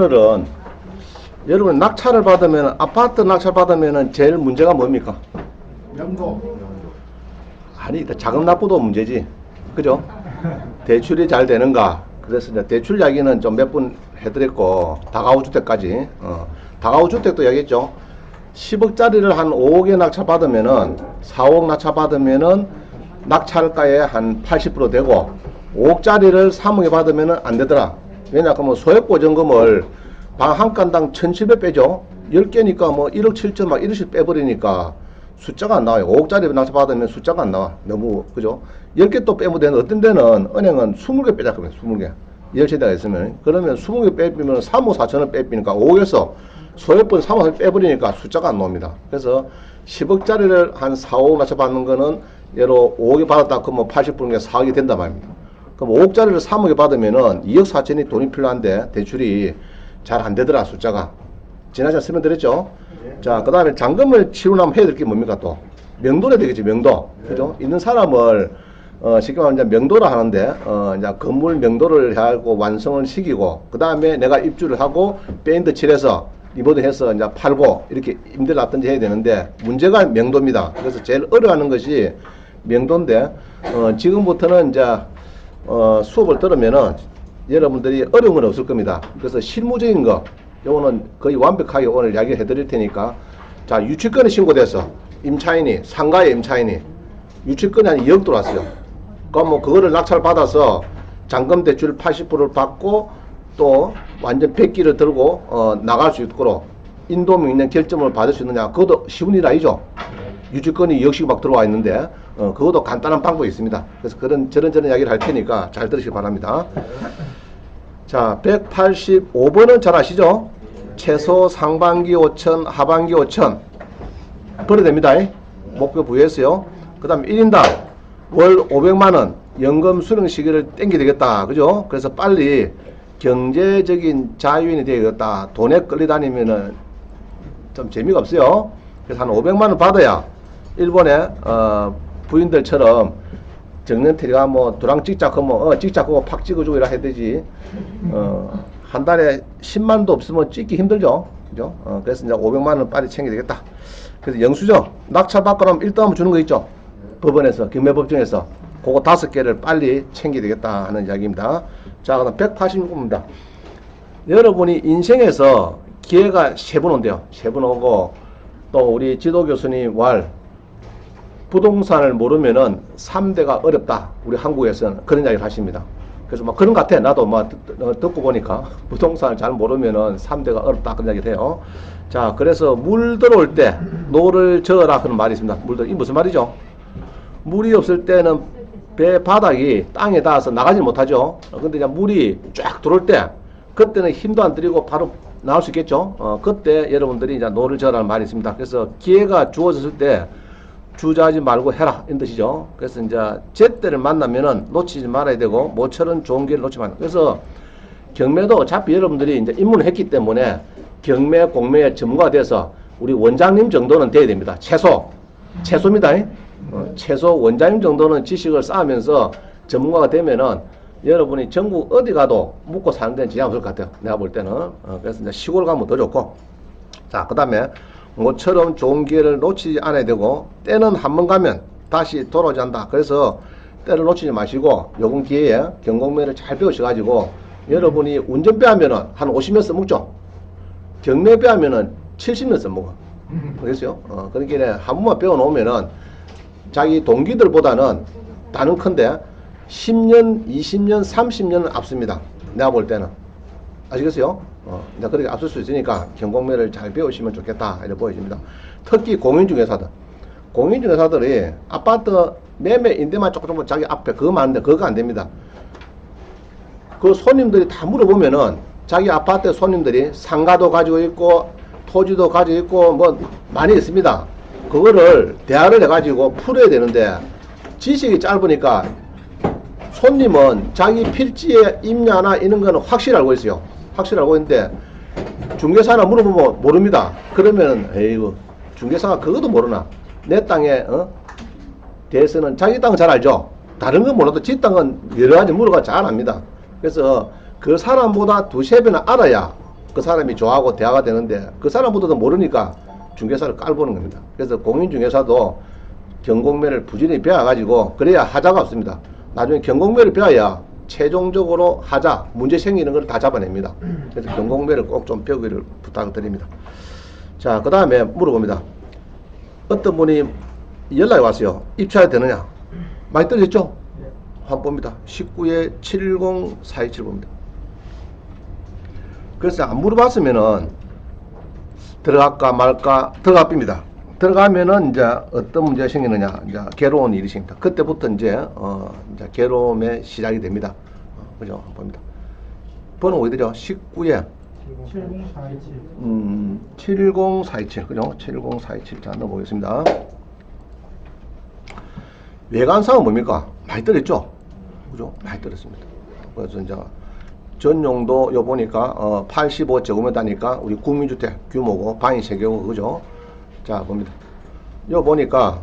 오늘은 여러분 낙찰을 받으면 아파트 낙찰 받으면은 제일 문제가 뭡니까? 명도. 아니 자금 납부도 문제지, 그죠? 대출이 잘 되는가? 그래서 이제 대출 이야기는 좀 몇 분 해드렸고 다가구 주택까지 다가구 주택도 이야기했죠. 10억짜리를 한 5억에 낙찰 받으면은 4억 낙찰 받으면은 낙찰가의 한 80% 되고 5억짜리를 3억에 받으면은 안 되더라. 왜냐하면 소액 보전금을 방 한 건당 1,700 빼죠. 10개니까 뭐 1억 7천 막 이러씩 빼버리니까 숫자가 안 나와요. 5억짜리 낙찰 받으면 숫자가 안 나와. 너무, 그죠? 10개 또 빼면 되는, 어떤 데는 은행은 20개 빼자 그러면 20개. 10세대가 있으면. 그러면 20개 빼면 3억 4천을 빼니까 5억에서 소액본 3억을 빼버리니까 숫자가 안 나옵니다. 그래서 10억짜리를 한 4, 5억 낙찰 받는 거는 예로 5억에 받았다 그러면 80%가 4억이 된단 말입니다. 그럼 5억짜리를 3억에 받으면은 2억 4천이 돈이 필요한데 대출이 잘 안 되더라, 숫자가. 지난주에 설명드렸죠? 자, 그 다음에 잔금을 치르려면 해야 될 게 뭡니까 또? 명도를 해야 되겠지, 명도. 그죠? 있는 사람을, 쉽게 말하면 이제 명도를 하는데, 이제 건물 명도를 하고 완성을 시키고, 그 다음에 내가 입주를 하고, 페인트 칠해서, 리모델 해서 이제 팔고, 이렇게 임대를 놨든지 해야 되는데, 문제가 명도입니다. 그래서 제일 어려워하는 것이 명도인데, 지금부터는 이제, 수업을 들으면은, 여러분들이 어려운 건 없을 겁니다. 그래서 실무적인 거, 요거는 거의 완벽하게 오늘 이야기 해드릴 테니까. 자, 유치권이 신고돼서 임차인이, 상가의 임차인이 유치권이 한 2억 들어왔어요. 그럼 뭐 그거를 낙찰 받아서 잔금 대출 80%를 받고 또 완전 백기를 들고 나갈 수 있도록 인도명 있는 결정을 받을 수 있느냐, 그것도 쉬운 일 아니죠. 유치권이 2억씩 막 들어와 있는데 그것도 간단한 방법이 있습니다. 그래서 저런 이야기를 할 테니까 잘 들으시기 바랍니다. 자, 185번은 잘 아시죠? 최소 상반기 5천, 하반기 5천 벌어야 됩니다. 목표 부여했어요. 그 다음 1인당 월 500만원 연금 수령 시기를 땡겨야 되겠다. 그죠? 그래서 빨리 경제적인 자유인이 되겠다. 돈에 끌려다니면은 좀 재미가 없어요. 그래서 한 500만원 받아야 일본의 부인들처럼 정년퇴리가 뭐 도랑 찍자 그러면 찍자 그거 팍 찍어주고 이라 해야 되지. 한 달에 10만도 없으면 찍기 힘들죠. 그죠? 그래서 이제 500만원 빨리 챙겨야 되겠다. 그래서 영수증 낙찰 받고 나면 1등하면 주는 거 있죠. 법원에서 경매법정에서 그거 5개를 빨리 챙겨야 되겠다 하는 이야기입니다. 자, 그다음 186번입니다. 여러분이 인생에서 기회가 3번 온대요. 3번 오고 또 우리 지도 교수님 부동산을 모르면은 3대가 어렵다. 우리 한국에서는 그런 이야기를 하십니다. 그래서 막 그런 것 같아. 나도 막 듣고 보니까 부동산을 잘 모르면은 3대가 어렵다. 그런 이야기를 해요. 자, 그래서 물 들어올 때 노를 저어라. 그런 말이 있습니다. 이 무슨 말이죠? 물이 없을 때는 배 바닥이 땅에 닿아서 나가지 못하죠. 근데 이제 물이 쫙 들어올 때 그때는 힘도 안 들이고 바로 나올 수 있겠죠. 그때 여러분들이 이제 노를 저어라는 말이 있습니다. 그래서 기회가 주어졌을 때 주저하지 말고 해라, 이런 뜻이죠. 그래서 이제 제때를 만나면은 놓치지 말아야 되고 모처럼 좋은 기회를 놓치지 말아야. 그래서 경매도 어차피 여러분들이 이제 입문을 했기 때문에 경매 공매에 전문가가 돼서 우리 원장님 정도는 돼야 됩니다. 최소입니다. 최소 원장님 정도는 지식을 쌓으면서 전문가가 되면은 여러분이 전국 어디 가도 묵고 사는 데는 지장 없을 것 같아요. 내가 볼 때는. 그래서 이제 시골 가면 더 좋고. 자, 그 다음에 모처럼 좋은 기회를 놓치지 않아야 되고 때는 한 번 가면 다시 돌아오지 않는다. 그래서 때를 놓치지 마시고 요번 기회에 경공매를 잘 배우셔가지고 여러분이 운전배 하면은 한 50년 써먹죠. 경매배 하면은 70년 써먹어. 그랬어요. 그러니까 한 번만 배워놓으면은 자기 동기들보다는 나는 큰데 10년, 20년, 30년은 앞섭니다. 내가 볼 때는. 아시겠어요? 이제 그렇게 앞설 수 있으니까 경공매를 잘 배우시면 좋겠다 이렇게 보여집니다. 특히 공인중개사들이 아파트 매매 임대만 조금 자기 앞에 그거 많은데 그거 안 됩니다. 그 손님들이 다 물어보면은 자기 아파트 손님들이 상가도 가지고 있고 토지도 가지고 있고 뭐 많이 있습니다. 그거를 대화를 해가지고 풀어야 되는데 지식이 짧으니까 손님은 자기 필지에 있냐나 이런 거는 확실히 알고 있어요. 확실히 알고 있는데 중개사나 물어보면 모릅니다. 그러면 에이구 중개사가 그것도 모르나. 내 땅에 대해서는 자기 땅은 잘 알죠. 다른 건 몰라도 지 땅은 여러 가지 물어가 잘 압니다. 그래서 그 사람보다 두세 배나 알아야 그 사람이 좋아하고 대화가 되는데 그 사람보다도 모르니까 중개사를 깔보는 겁니다. 그래서 공인중개사도 경공매를 부지런히 배워가지고 그래야 하자가 없습니다. 나중에 경공매를 배워야 최종적으로 하자, 문제 생기는 걸 다 잡아냅니다. 그래서 경공매를 꼭 좀 배우기를 부탁드립니다. 자, 그 다음에 물어봅니다. 어떤 분이 연락이 왔어요. 입찰이 되느냐? 많이 떨어졌죠? 한번 봅니다. 19에 704227 봅니다. 그래서 안 물어봤으면은 들어갈까 말까 들어가 봅니다. 들어가면은 이제 어떤 문제가 생기느냐, 이제 괴로운 일이 생깁니다. 그때부터 이제 괴로움의 시작이 됩니다. 그죠? 한번 봅니다. 번호 어디죠? 19에 7047 그죠? 7047 자 넣어보겠습니다. 외관상은 뭡니까? 많이 떨어졌죠? 그죠? 많이 떨어졌습니다. 그래서 이제 전용도 요 보니까 85제곱미터니까 우리 국민주택 규모고 방이 3개고 그죠? 자 봅니다. 요 보니까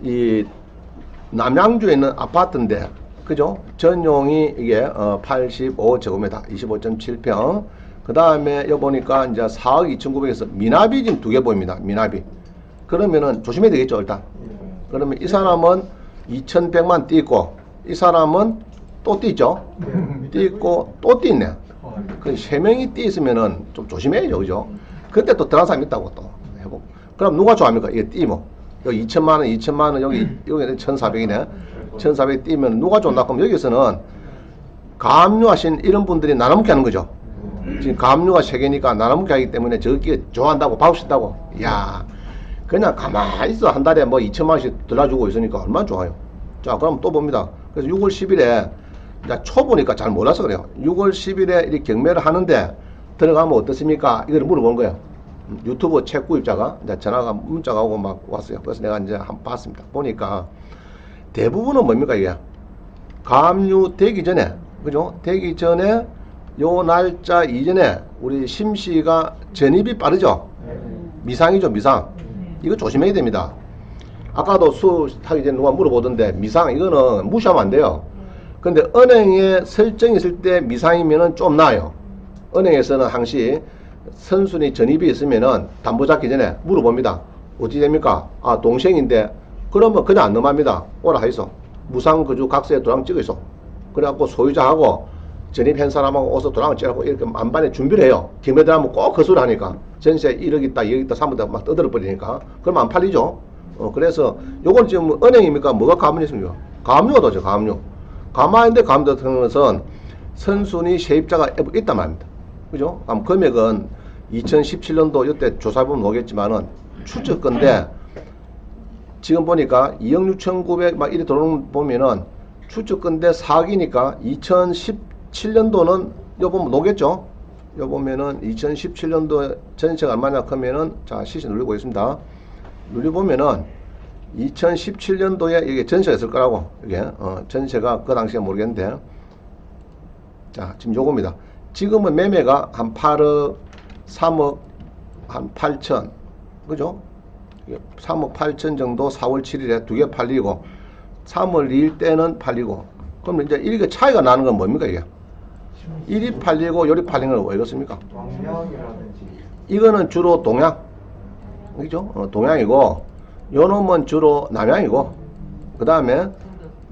이 남양주에 있는 아파트인데 그죠? 전용이 이게 85제곱미터 25.7평. 그 다음에 요 보니까 이제 4억 2,900에서 미납이 지금 2개 보입니다. 미납이. 그러면은 조심해야 되겠죠 일단. 그러면 이 사람은 2,100만 띄고 이 사람은 또 띄죠. 띄고 또 띄네. 그 3명이 띄 있으면은 좀 조심해야죠, 그죠? 그때 또 들어간 사람 있다고 또 해보고. 그럼 누가 좋아합니까? 이게 띄면 여기 2천만 원, 2천만 원 여기는 1,400이네. 1,400 띄면 누가 좋나? 그럼 여기서는 가압류하신 이런 분들이 나눠먹기 하는 거죠. 지금 가압류가 3개니까 나눠먹기 하기 때문에 저기 좋아한다고 받으신다고. 이야, 그냥 가만히 있어. 한 달에 뭐 2천만 원씩 들어주고 있으니까 얼마나 좋아요. 자, 그럼 또 봅니다. 그래서 6월 10일에 이제 초보니까 잘 몰라서 그래요. 6월 10일에 이렇게 경매를 하는데 들어가면 어떻습니까? 이걸 물어보는 거예요. 유튜브 책 구입자가 이제 전화가 문자가 오고 막 왔어요. 그래서 내가 이제 한번 봤습니다. 보니까 대부분은 뭡니까 이게 가압류 되기 전에 그죠? 되기 전에 요 날짜 이전에 우리 심씨가 전입이 빠르죠. 미상이죠, 미상. 이거 조심해야 됩니다. 아까도 수하기 전에 누가 물어보던데 미상 이거는 무시하면 안 돼요. 근데 은행에 설정이 있을 때 미상이면은 좀 나아요. 은행에서는 항시 선순위 전입이 있으면은 담보 잡기 전에 물어봅니다. 어떻게 됩니까? 아, 동생인데 그러면 그냥 안 넘어갑니다. 오라 하이소. 무상거주 각서에 도장 찍어 있어. 그래갖고 소유자하고 전입한 사람하고 어서 도장을 찍고 이렇게 만반에 준비를 해요. 경매 들어가면 꼭 그 소리 하니까 전세 1억 있다 2억 있다 3억 막 떠들어 버리니까 그럼 안 팔리죠. 그래서 요건 지금 은행입니까? 뭐가 가압류입니까? 가압류가 도죠. 가압류. 가마인데 가압류 같은 것은 선순위 세입자가 있단 말입니다. 그죠? 그럼 금액은 2017년도 이때 조사해보면 오겠지만은 추측건데 지금 보니까 2억 6,900 막 이래 들어오는 보면은 추측건데 4억이니까 2017년도는 요 보면 오겠죠? 요 보면은 2017년도 전세가 얼마냐 하면은 자 시시 누르고 있습니다. 누려보면은 2017년도에 이게 전세가 있을 거라고 이게 전세가 그 당시에 모르겠는데 자 지금 요겁니다. 지금은 매매가 한 8억 3억 한 8천 그죠? 3억 8천 정도 4월 7일에 2개 팔리고 3월 2일 때는 팔리고 그럼 이제 이렇게 차이가 나는 건 뭡니까 이게? 이리 팔리고 요리 팔리는 건 왜 그렇습니까? 이거는 주로 동양 그죠? 동양이고 요 놈은 주로 남양이고 그 다음에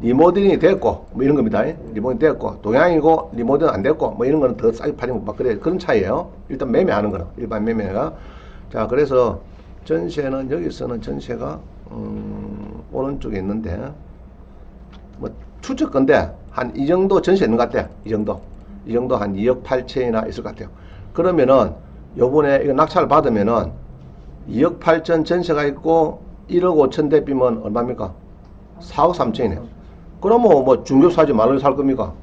리모델링이 됐고 뭐 이런 겁니다. 리모델링 됐고 동양이고 리모델링 안 됐고 뭐 이런 거는 더 싸게 팔리고 막 그래 그런 차이예요. 일단 매매하는 거는 일반 매매가 자 그래서 전세는 여기서는 전세가 오른쪽에 있는데 뭐 추측건데 한 이 정도 전세 있는 것 같아. 이 정도 한 2억 8천이나 있을 것 같아요. 그러면은 요번에 이거 낙찰을 받으면은 2억 8천 전세가 있고 1억 5천 대비면 얼마입니까? 4억 3천이네요. 그러면 뭐 중개업 사지 말로 살 겁니까?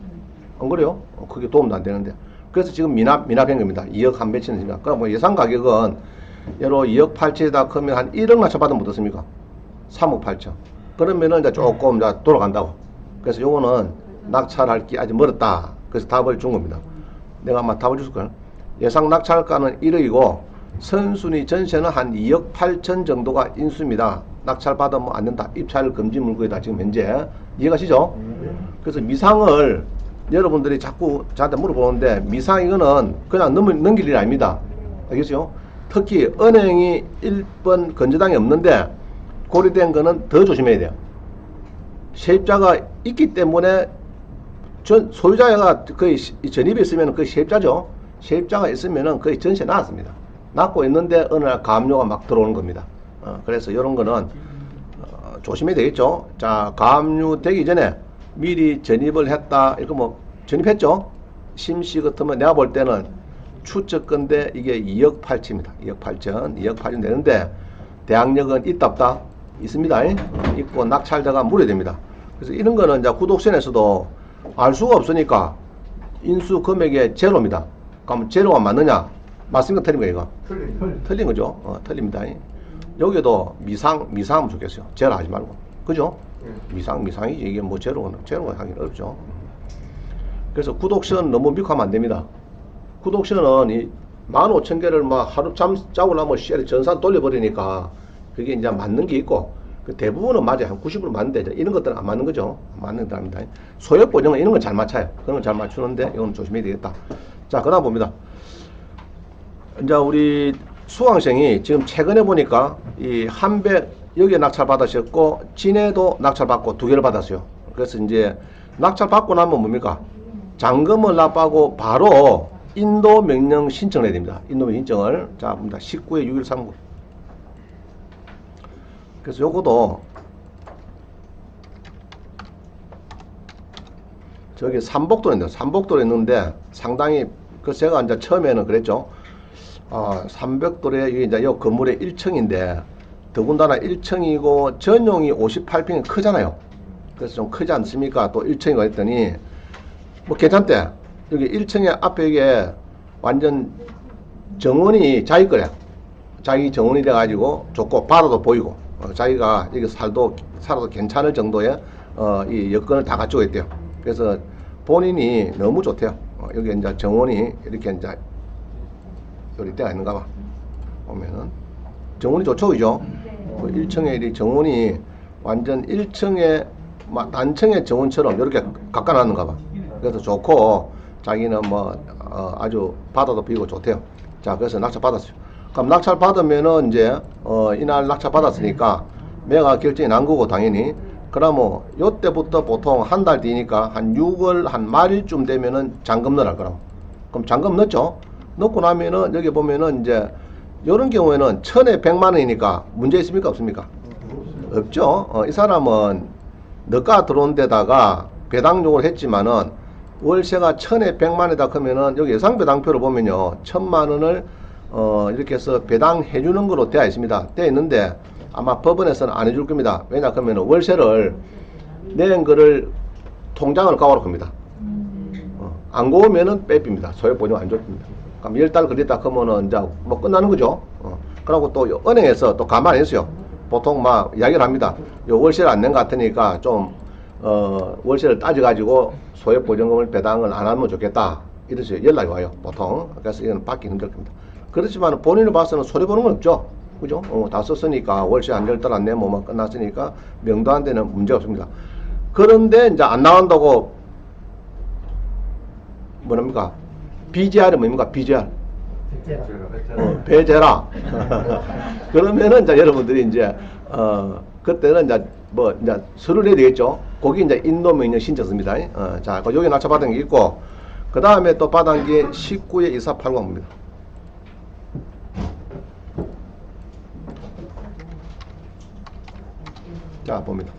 안 그래요? 그게 도움도 안 되는데. 그래서 지금 미납한 겁니다. 2억 한 배치는입니다. 그럼 뭐 예상 가격은 예로 2억 8천에다 크면 한 1억 낙찰 받으면 어떻습니까? 3억 8천. 그러면은 이제 조금 이제 돌아간다고. 그래서 요거는 낙찰할 게 아직 멀었다. 그래서 답을 준 겁니다. 내가 아마 답을 줬을 거야. 예상 낙찰가는 1억이고 선순위 전세는 한 2억 8천 정도가 인수입니다. 낙찰 받으면 안 된다. 입찰 금지 물건이다. 지금 현재 이해가시죠? 그래서 미상을 여러분들이 자꾸 저한테 물어보는데 미상 이거는 그냥 넘길 일이 아닙니다. 알겠죠? 특히 은행이 1번 건저당이 없는데 고려된 거는 더 조심해야 돼요. 세입자가 있기 때문에 소유자가 거의 전입이 있으면 거의 세입자죠. 세입자가 있으면 거의 전세 나왔습니다. 낳고 있는데 어느 날 가압류가 막 들어오는 겁니다. 그래서 이런 거는 조심해야 되겠죠. 자, 가압류 되기 전에 미리 전입을 했다. 이거 뭐 전입했죠. 심시 같으면 내가 볼 때는 추측건데 이게 2억 8천입니다. 2억 8천, 2억 8천 되는데 대항력은 있다 없다? 있습니다. 있고 낙찰자가 물어됩니다. 그래서 이런 거는 이제 구독선에서도 알 수가 없으니까 인수 금액의 제로입니다. 그럼 제로가 맞느냐? 맞습니까? 틀린 거예요, 이거? 틀린 거죠. 틀립니다. 여기도 미상하면 좋겠어요. 제로 하지 말고. 그죠? 미상이지. 이게 뭐 제로가 하긴 어렵죠. 그래서 구독선 너무 믿고 하면 안 됩니다. 구독선은 이 15,000개를 막 하루 잠 자고 나면 쉐를 전산 돌려버리니까 그게 이제 맞는 게 있고 그 대부분은 맞아요. 한 90% 맞는데 이런 것들은 안 맞는 거죠. 맞는 겁니다. 소액 보증은 이런 건 잘 맞춰요. 그런 건 잘 맞추는데 이건 조심해야 되겠다. 자, 그다음 봅니다. 이제 우리 수강생이 지금 최근에 보니까 이 한백 여기에 낙찰 받으셨고 진해도 낙찰 받고 두 개를 받았어요. 그래서 이제 낙찰 받고 나면 뭡니까? 잔금을 납부하고 바로 인도 명령 신청을 해야 됩니다. 인도 명령 신청을. 자, 봅니다. 19에 6139. 그래서 요거도 저기 삼복도에 있는데 상당히 그 제가 이제 처음에는 그랬죠. 300도에 이게 이제 요 건물의 1층인데 더군다나 1층이고 전용이 58평이 크잖아요. 그래서 좀 크지 않습니까? 또 1층이고 했더니 뭐 괜찮대. 여기 1층에 앞에 이게 완전 정원이 자기 거래. 자기 정원이 돼가지고 좋고 바다도 보이고 자기가 여기 살아도 괜찮을 정도의 이 여건을 다 갖추고 있대요. 그래서 본인이 너무 좋대요. 여기 이제 정원이 이렇게 이제 요리 때가 있는가 봐. 보면은 정원이 좋죠, 그죠? 1층에 이 정원이 완전 1층에 단층의 정원처럼 이렇게 깎아놨는가 봐. 그래서 좋고 자기는 뭐 아주 바다도 보이고 좋대요. 자, 그래서 낙찰 받았어요. 그럼 낙찰 받으면은 이제 이날 낙찰 받았으니까 매가 결정이 난 거고 당연히 그러면 요때부터 보통 한 달 뒤니까 한 6월 한 말일쯤 되면은 잔금 넣으라 그럼 잔금 넣죠. 넣고 나면은 여기 보면은 이제 요런 경우에는 1,100만 원이니까 문제 있습니까 없습니까? 없죠. 이 사람은 너가 들어온 데다가 배당용을 했지만은 월세가 1,100만 원이다 그러면은 여기 예상배당표를 보면요 1,000만 원을 이렇게 해서 배당해 주는 거로 되어 있습니다. 되어 있는데 아마 법원에서는 안 해줄 겁니다. 왜냐 그러면 월세를 낸 거를 통장을 까오를 겁니다. 안 고우면은 빼깁니다. 소액 보증 안 줍니다. 그럼 10달 그랬다 그러면은 이제 뭐 끝나는 거죠. 그리고 또 은행에서 또 가만히 있어요. 보통 막 이야기를 합니다. 요 월세를 안 낸 것 같으니까 좀 월세를 따져가지고 소액 보증금을 배당을 안 하면 좋겠다. 이래서 연락이 와요. 보통. 그래서 이건 받기 힘들 겁니다. 그렇지만 본인을 봐서는 손해보는 건 없죠. 그죠? 다 썼으니까 월세 한 10달 안 내면 뭐 끝났으니까 명도 안 되는 문제 없습니다. 그런데 이제 안 나온다고 뭐랍니까? BGR은 뭡니까? BGR. 배제라. 그러면은 이제 여러분들이 이제 그때는 이제 뭐 이제 서류 내야 되겠죠. 거기 이제 인도명령 신청서입니다. 자, 여기 낙찰 받은 게 있고 그 다음에 또 받은 게 19에 2480입니다. 자, 봅니다.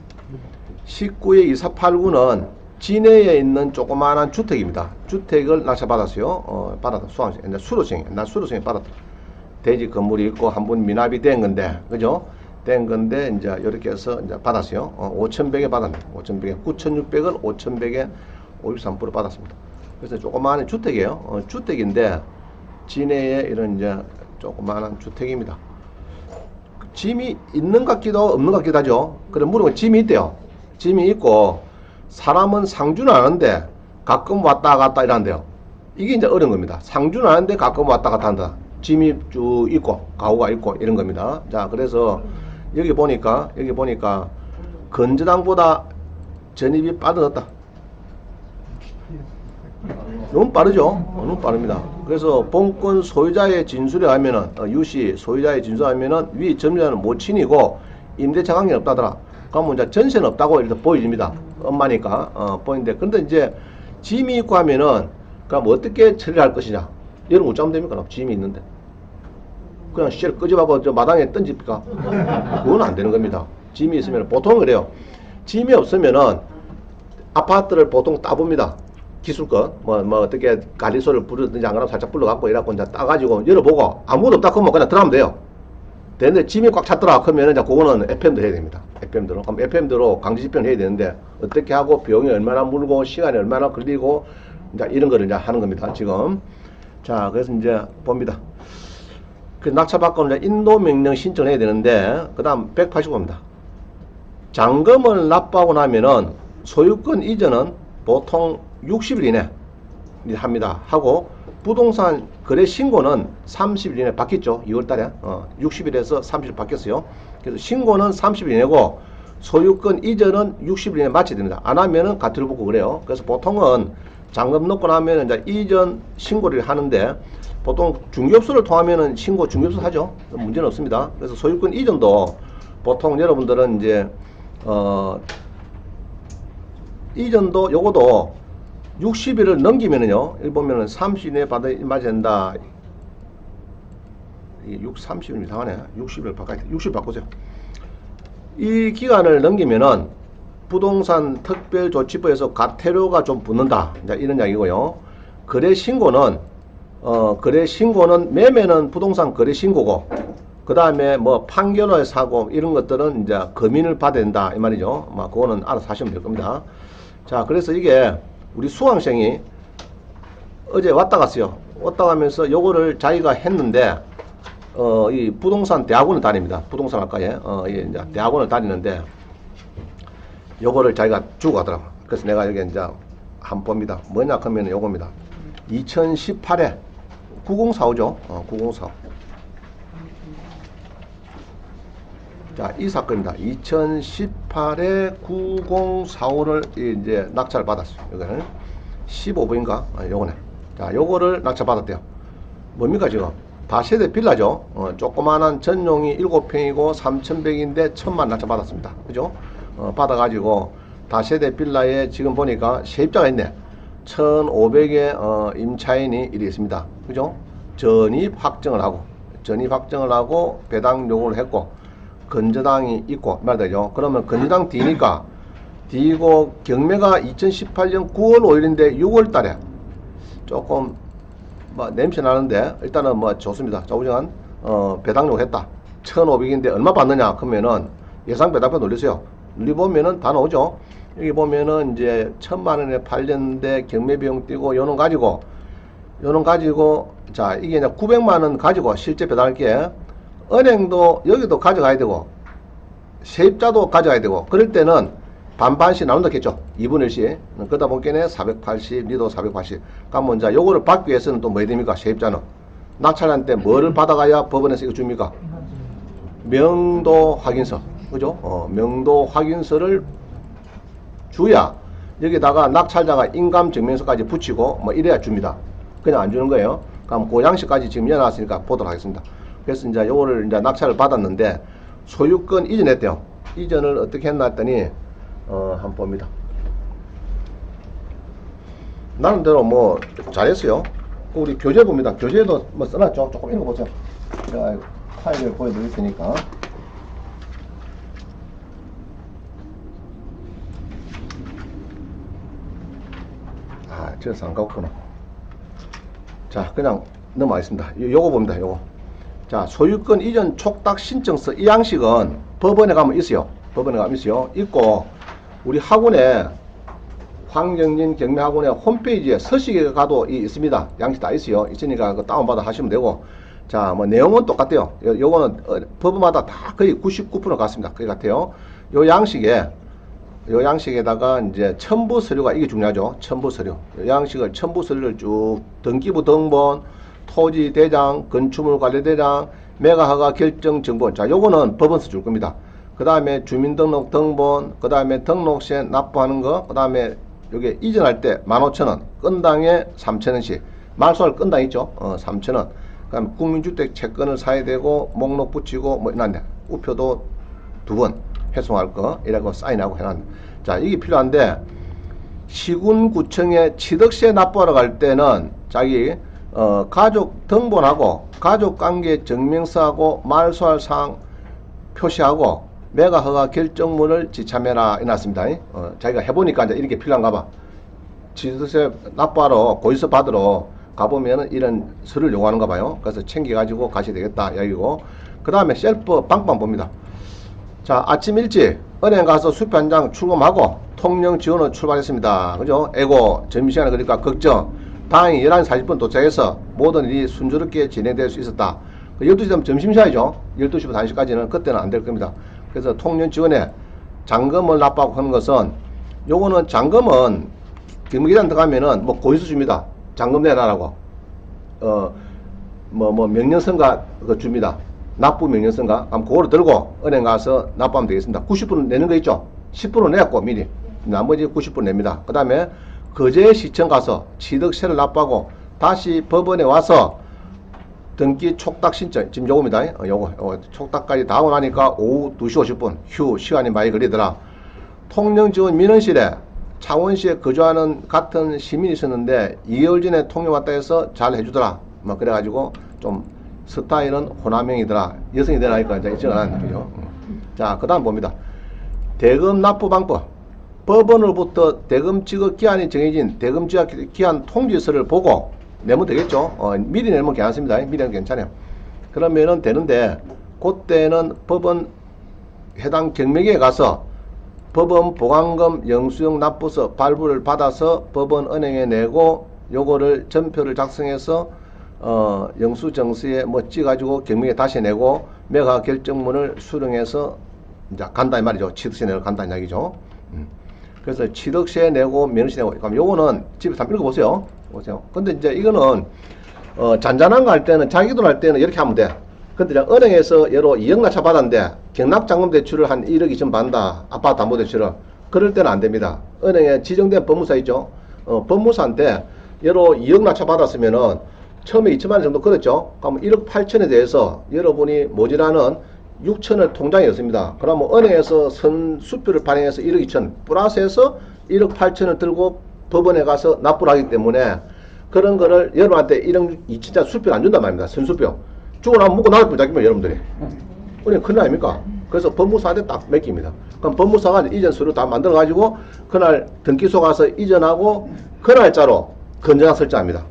19에 2489는 진해에 있는 조그마한 주택입니다. 주택을 낙찰받았어요. 받았다. 수강생. 옛날 수료생이. 옛날 수료생이 받았다. 대지 건물이 있고 한 분 미납이 된 건데, 그죠? 된 건데, 이제 이렇게 해서 이제 받았어요. 5,100에 받았습니다. 5,100에 9,600을 5,100에 53% 받았습니다. 그래서 조그마한 주택이에요. 주택인데, 진해에 이런 이제 조그마한 주택입니다. 짐이 있는 것 같기도 하고 없는 것 같기도 하죠. 그래 물으면 짐이 있대요. 짐이 있고 사람은 상주는 아는데 가끔 왔다 갔다 이런데요. 이게 이제 어려운 겁니다. 상주는 아는데 가끔 왔다 갔다 한다. 짐이 쭉 있고 가구가 있고 이런 겁니다. 자, 그래서 여기 보니까 건저당보다 전입이 빠져났다. 너무 빠르죠? 너무 빠릅니다. 그래서 본권 소유자의 진술에 하면은, 유시 소유자의 진술하면은 위 점유자는 모친이고 임대차 관계는 없다더라. 그러면 이제 전세는 없다고 이렇게 보여집니다. 엄마니까, 보이는데. 근데 이제 짐이 있고 하면은, 그럼 어떻게 처리할 것이냐? 얘를 못 잡으면 됩니까? 짐이 있는데. 그냥 시체를 끄집어가고 저 마당에 던집니까? 그건 안 되는 겁니다. 짐이 있으면 보통 그래요. 짐이 없으면은 아파트를 보통 따봅니다. 기술껏 뭐 어떻게 관리소를 부르든지 안 그러면 살짝 불러갖고 이래갖고 이제 따가지고 열어보고 아무것도 없다 그러면 그냥 들어가면 돼요. 되는데 짐이 꽉 찼더라 그러면 이제 그거는 FM도 해야 됩니다. FM대로. 그럼 FM대로 강제 집행을 해야 되는데 어떻게 하고 비용이 얼마나 물고 시간이 얼마나 걸리고 이제 이런 거를 이제 하는 겁니다. 지금. 자, 그래서 이제 봅니다. 그 낙찰받고 이제 인도명령 신청을 해야 되는데 그 다음 185입니다. 잔금을 납부하고 나면은 소유권 이전은 보통 60일 이내 합니다. 하고 부동산 거래 신고는 30일 이내 바뀌었죠. 2월달에 60일에서 30일 바뀌었어요. 그래서 신고는 30일 이내고 소유권 이전은 60일 이내 마쳐야 됩니다. 안 하면은 가태료 붙고 그래요. 그래서 보통은 잔금 넣고 나면 이제 이전 신고를 하는데 보통 중개업소를 통하면은 신고 중개업소 하죠. 문제는 없습니다. 그래서 소유권 이전도 보통 여러분들은 이제 이전도 요거도 60일을 넘기면은요, 여기 보면은 30일 내에 맞아야 된다. 30일 이상하네. 60일 바꿔야 돼. 60일 바꾸세요. 이 기간을 넘기면은 부동산 특별조치법에서 가태료가 좀 붙는다. 이런 이야기고요. 거래 신고는 매매는 부동산 거래 신고고, 그 다음에 뭐 판결의 사고 이런 것들은 이제 검인을 받아야 된다 이 말이죠. 그거는 알아서 하시면 될 겁니다. 자, 그래서 이게 우리 수강생이 어제 왔다 갔어요. 왔다 가면서 요거를 자기가 했는데 이 부동산 대학원을 다닙니다. 부동산 학과에 이제 대학원을 다니는데 요거를 자기가 주고 가더라고. 그래서 내가 여기 이제 한번 봅니다. 뭐냐 하면 요겁니다. 2018에 9045죠. 9045. 자, 이 사건입니다. 2018에 9045를 이제 낙찰을 받았어요. 여기는 15부인가? 요거네. 자, 요거를 낙찰 받았대요. 뭡니까, 지금? 다세대 빌라죠. 조그만한 전용이 7평이고 3,100인데 1,000만 낙찰 받았습니다. 그죠? 받아가지고 다세대 빌라에 지금 보니까 세입자가 있네. 1,500의 임차인이 이리 있습니다. 그죠? 전입 확정을 하고 배당 요구를 했고 건저당이 있고 말이죠. 그러면 건저당 D니까 D고 경매가 2018년 9월 5일인데 6월 달에 조금 냄새 나는데 일단은 좋습니다. 조정한 배당 요구했다. 1,500인데 얼마 받느냐 그러면은 예상 배당표 눌리세요. 눌리보면은 다 나오죠. 여기 보면은 이제 1,000만 원에 팔렸는데 경매 비용 띄고 요는 가지고 자, 이게 이제 900만 원 가지고 실제 배당할게 은행도 여기도 가져가야 되고 세입자도 가져가야 되고 그럴 때는 반반씩 나눈다겠죠. 2분의 1씩. 그러다 보니까 480, 니도 480. 그러면 이제 요거를 받기 위해서는 또 뭐 해야 됩니까? 세입자는 낙찰한 때 뭐를 받아가야 법원에서 이거 줍니까? 명도 확인서. 그죠? 명도 확인서를 줘야 여기다가 낙찰자가 인감증명서까지 붙이고 이래야 줍니다. 그냥 안 주는 거예요. 그럼 그 양식까지 지금 연놨으니까 보도록 하겠습니다. 그래서 이제 요거를 이제 낙찰을 받았는데 소유권 이전했대요. 이전을 어떻게 했나 했더니 한번 봅니다. 나름대로 잘했어요. 우리 교재 봅니다. 교재도 써놨죠. 조금 읽어보세요. 제가 파일을 보여드릴 테니까. 저래서 안 가봤구나. 자, 그냥 넘어가겠습니다. 요거 봅니다. 요거. 자, 소유권 이전 촉탁 신청서 이 양식은 법원에 가면 있어요. 있고 우리 학원에 황경진 경매학원의 홈페이지에 서식에 가도 있습니다. 양식 다 있어요. 있으니까 다운받아 하시면 되고. 자, 내용은 똑같아요. 요거는 법원마다 다 거의 99% 같습니다. 거의 같아요. 요 양식에다가 이제 첨부 서류가 이게 중요하죠. 첨부 서류. 요 양식을 첨부 서류를 쭉 등기부 등본, 토지 대장, 건축물 관리 대장, 매각 허가 결정 정본. 자, 요거는 법원에서 줄 겁니다. 그 다음에 주민등록 등본, 그 다음에 등록세 납부하는 거, 그 다음에 요게 이전할 때 15,000원, 건당에 3,000원씩, 말소할 건당 있죠? 3,000원. 그다음 국민주택 채권을 사야 되고, 목록 붙이고, 뭐, 이런데, 우표도 2번 회송할 거, 이라고 사인하고 해놨네. 자, 이게 필요한데, 시군구청에 취득세 납부하러 갈 때는, 자기, 가족 등본하고, 가족관계 증명서하고, 말소할 사항 표시하고, 매가 허가 결정문을 지참해라 해놨습니다. 자기가 해보니까 이제 이렇게 필요한가 봐. 취득세 납부하러 고지서 받으러 가보면은 이런 서류를 요구하는가 봐요. 그래서 챙겨가지고 가셔야 되겠다 이야기고, 그 다음에 셀프 빵빵 봅니다. 자, 아침 일찍 은행 가서 수표 한 장 출금하고 통령 지원을 출발했습니다. 그죠? 에고 점심시간에 그러니까 걱정. 다행히 11시 40분 도착해서 모든 일이 순조롭게 진행될 수 있었다. 12시 되면 점심시간이죠. 12시부터 1시까지는 그때는 안 될 겁니다. 그래서 통령 지원에 잔금을 납부하고 하는 것은, 요거는 잔금은 경무계단 들어가면은 뭐 고지서 줍니다. 잔금 내라라고. 명령서인가 그거 줍니다. 납부 명령서인가? 그럼 그거를 들고 은행 가서 납부하면 되겠습니다. 90% 내는 거 있죠? 10% 내갖고 미리. 나머지 90% 냅니다. 그 다음에 거제시청 가서 취득세를 납부하고 다시 법원에 와서 등기 촉탁 신청, 지금 요겁니다. 요거 촉탁까지 다 하고 나니까 오후 2시 50분, 휴, 시간이 많이 걸리더라. 통령지원 민원실에 창원시에 거주하는 같은 시민이 있었는데 2개월 전에 통령 왔다 해서 잘 해주더라. 뭐 그래가지고 좀 스타일은 호남형이더라. 여성이 되나니까 이제 적어놨는 거죠. 자, 그 다음 봅니다. 대금 납부 방법. 법원으로부터 대금 지급 기한이 정해진 대금 지급 기한 통지서를 보고 내면 되겠죠. 미리 내면 괜찮습니다. 미리 내면 괜찮아요. 그러면은 되는데, 그때는 법원 해당 경매기에 가서 법원 보관금 영수증 납부서 발부를 받아서 법원 은행에 내고, 요거를 전표를 작성해서 영수증서에 뭐 찍어가지고 경매기에 다시 내고 매가 결정문을 수령해서 이제 간다 이 말이죠. 취득세 내고 간다 이 이야기죠. 그래서 취득세 내고 면허세 내고, 그럼 요거는 집에서 한번 읽어보세요. 보세요. 근데 이제 이거는 잔잔한 거 할 때는, 자기 돈 할 때는 이렇게 하면 돼. 근데 은행에서 예로 2억 낙찰 받았는데 경락장금 대출을 한 1억 2천 받는다. 아파트 담보 대출을. 그럴 때는 안 됩니다. 은행에 지정된 법무사 있죠. 법무사한테 예로 2억 낙찰 받았으면은 처음에 2천만 원 정도 걸었죠. 그럼 1억 8천에 대해서 여러분이 모자라는 6천을 통장에 넣습니다. 그러면 은행에서 선수표를 발행해서 1억 2천 플러스해서 1억 8천을 들고 법원에 가서 납부를 하기 때문에, 그런 거를 여러분한테 1억 2천짜리 수표를 안 준단 말입니다. 선수표. 주고 나면 묵고 나를 붙잡기면 여러분들이. 은행 큰일 아닙니까? 그래서 법무사한테 딱 맡깁니다. 그럼 법무사가 이전 서류 다 만들어가지고 그날 등기소 가서 이전하고 그 날짜로 건전한 설정합니다.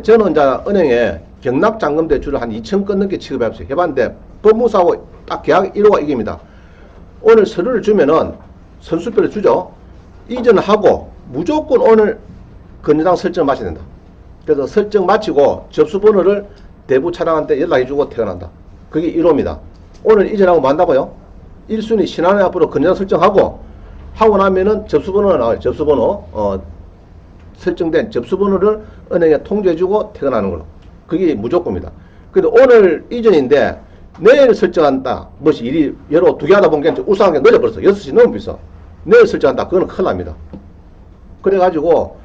저는 이제 은행에 경락잔금 대출을 한 2천 건 넘게 해봤는데 법무사하고 딱 계약 1호가 이깁니다. 오늘 서류를 주면은 선수표를 주죠. 이전을 하고 무조건 오늘 건전장 설정을 마쳐야 된다. 그래서 설정 마치고 접수번호를 대부 차량한테 연락해주고 퇴근한다. 그게 1호입니다. 오늘 이전하고 만다고요? 1순위 신한은행 앞으로 건전장 설정하고 하고 나면은 접수번호가 나와요. 접수번호. 설정된 접수번호를 은행에 통지해주고 퇴근하는 걸로. 그게 무조건입니다. 근데 오늘 이전인데 내일 설정한다. 무엇이 일이 여러 2개 하다 보니까 우상하게 늘려버렸어. 6시 너무 비싸. 내일 설정한다. 그거는 큰일 납니다. 그래가지고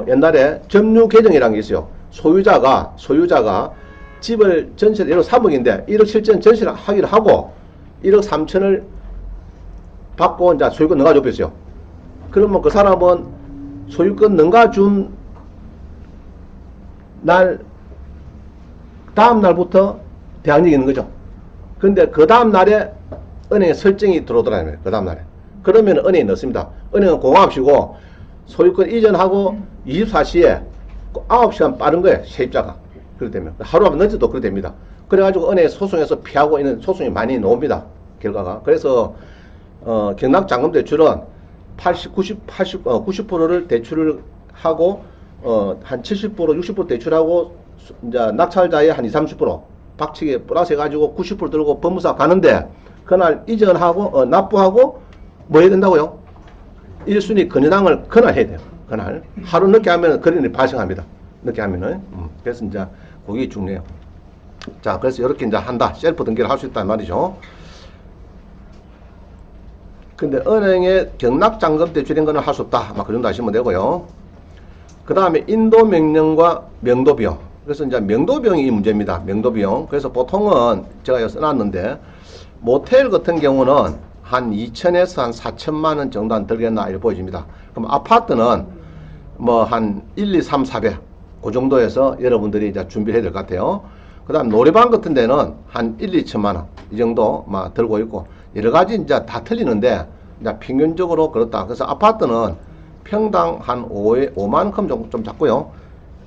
옛날에 점유 계정이라는 게 있어요. 소유자가 집을 전세를 1억 3억인데 1억 7천 전세를 하기로 하고 1억 3천을 받고 이제 소유권 능가줘버렸어요. 그러면 그 사람은 소유권 능가준 날 다음 날부터 대항력이 있는 거죠. 근데 그 다음 날에 은행에 설정이 들어오더라는 거예요. 그 다음 날에. 그러면 은행에 넣습니다. 은행은 공합시고 소유권 이전하고 24시에 9시간 빠른 거예요. 세입자가. 그렇게 되면. 하루만 늦어도 그렇게 됩니다. 그래가지고 은행에 소송해서 피하고 있는 소송이 많이 나옵니다. 결과가. 그래서 경락잔금 대출은 90%를 대출을 하고 한 70% 60% 대출하고 이제 낙찰자의 한 20-30% 박치기 플러스 해가지고 90% 들고 법무사 가는데 그날 이전하고 납부하고 뭐 해야 된다고요? 1순위 건전항을 그날 해야 돼요. 그날 하루 늦게 하면 그런 일이 발생합니다. 늦게 하면은. 그래서 이제 그게 중요해요. 자, 그래서 이렇게 이제 한다. 셀프 등기를 할 수 있단 말이죠. 근데 은행에 경락잔금 대출인 거는 할 수 없다. 막 그 정도 하시면 되고요. 그 다음에 인도명령과 명도비용. 그래서 이제 명도비용이 이 문제입니다. 명도비용. 그래서 보통은 제가 여기 써놨는데, 모텔 같은 경우는 한 2천에서 한 4천만 원 정도 안 들겠나 이렇게 보여집니다. 그럼 아파트는 뭐 한 1, 2, 3, 400. 그 정도에서 여러분들이 이제 준비를 해야 될 것 같아요. 그 다음 노래방 같은 데는 한 1, 2천만 원. 이 정도 막 들고 있고, 여러 가지 이제 다 틀리는데, 이제 평균적으로 그렇다. 그래서 아파트는 평당 한 5만 원 좀 잡고요.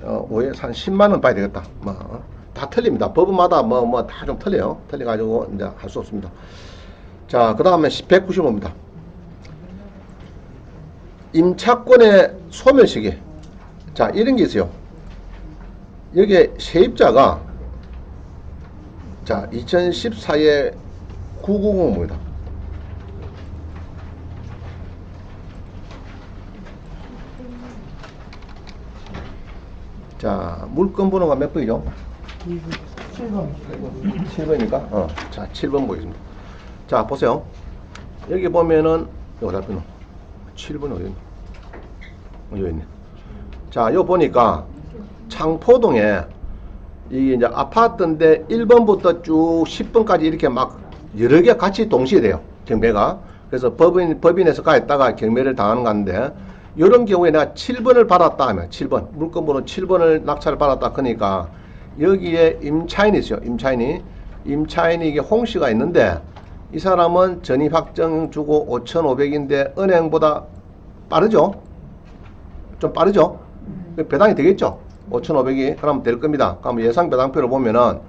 5에 한 10만 원 봐야 되겠다. 뭐, 다 틀립니다. 법원마다 뭐 다 좀 틀려요. 틀려가지고 이제 할 수 없습니다. 자, 그 다음에 195입니다. 임차권의 소멸시기. 자, 이런 게 있어요. 여기에 세입자가, 자, 2014에 990입니다. 자, 물건 번호가 몇 번이죠? 7번. 7번이니까, 자, 7번 보겠습니다. 자, 보세요. 여기 보면은, 이거 잡히노. 7번 어디 있나? 여기 있네. 자, 요 보니까, 창포동에, 이게 이제 아파트인데 1번부터 쭉 10번까지 이렇게 막 여러 개 같이 동시에 돼요. 경매가. 그래서 법인에서 가있다가 경매를 당하는 건데, 이런 경우에 내가 7번을 받았다 하면, 7번, 물건번호 7번을 낙찰을 받았다 그러니까, 여기에 임차인이 있어요. 임차인이 이게 홍씨가 있는데, 이 사람은 전입 확정 주고 5,500인데, 은행보다 빠르죠? 좀 빠르죠? 배당이 되겠죠? 5,500이 그럼 될 겁니다. 그럼 예상 배당표를 보면은,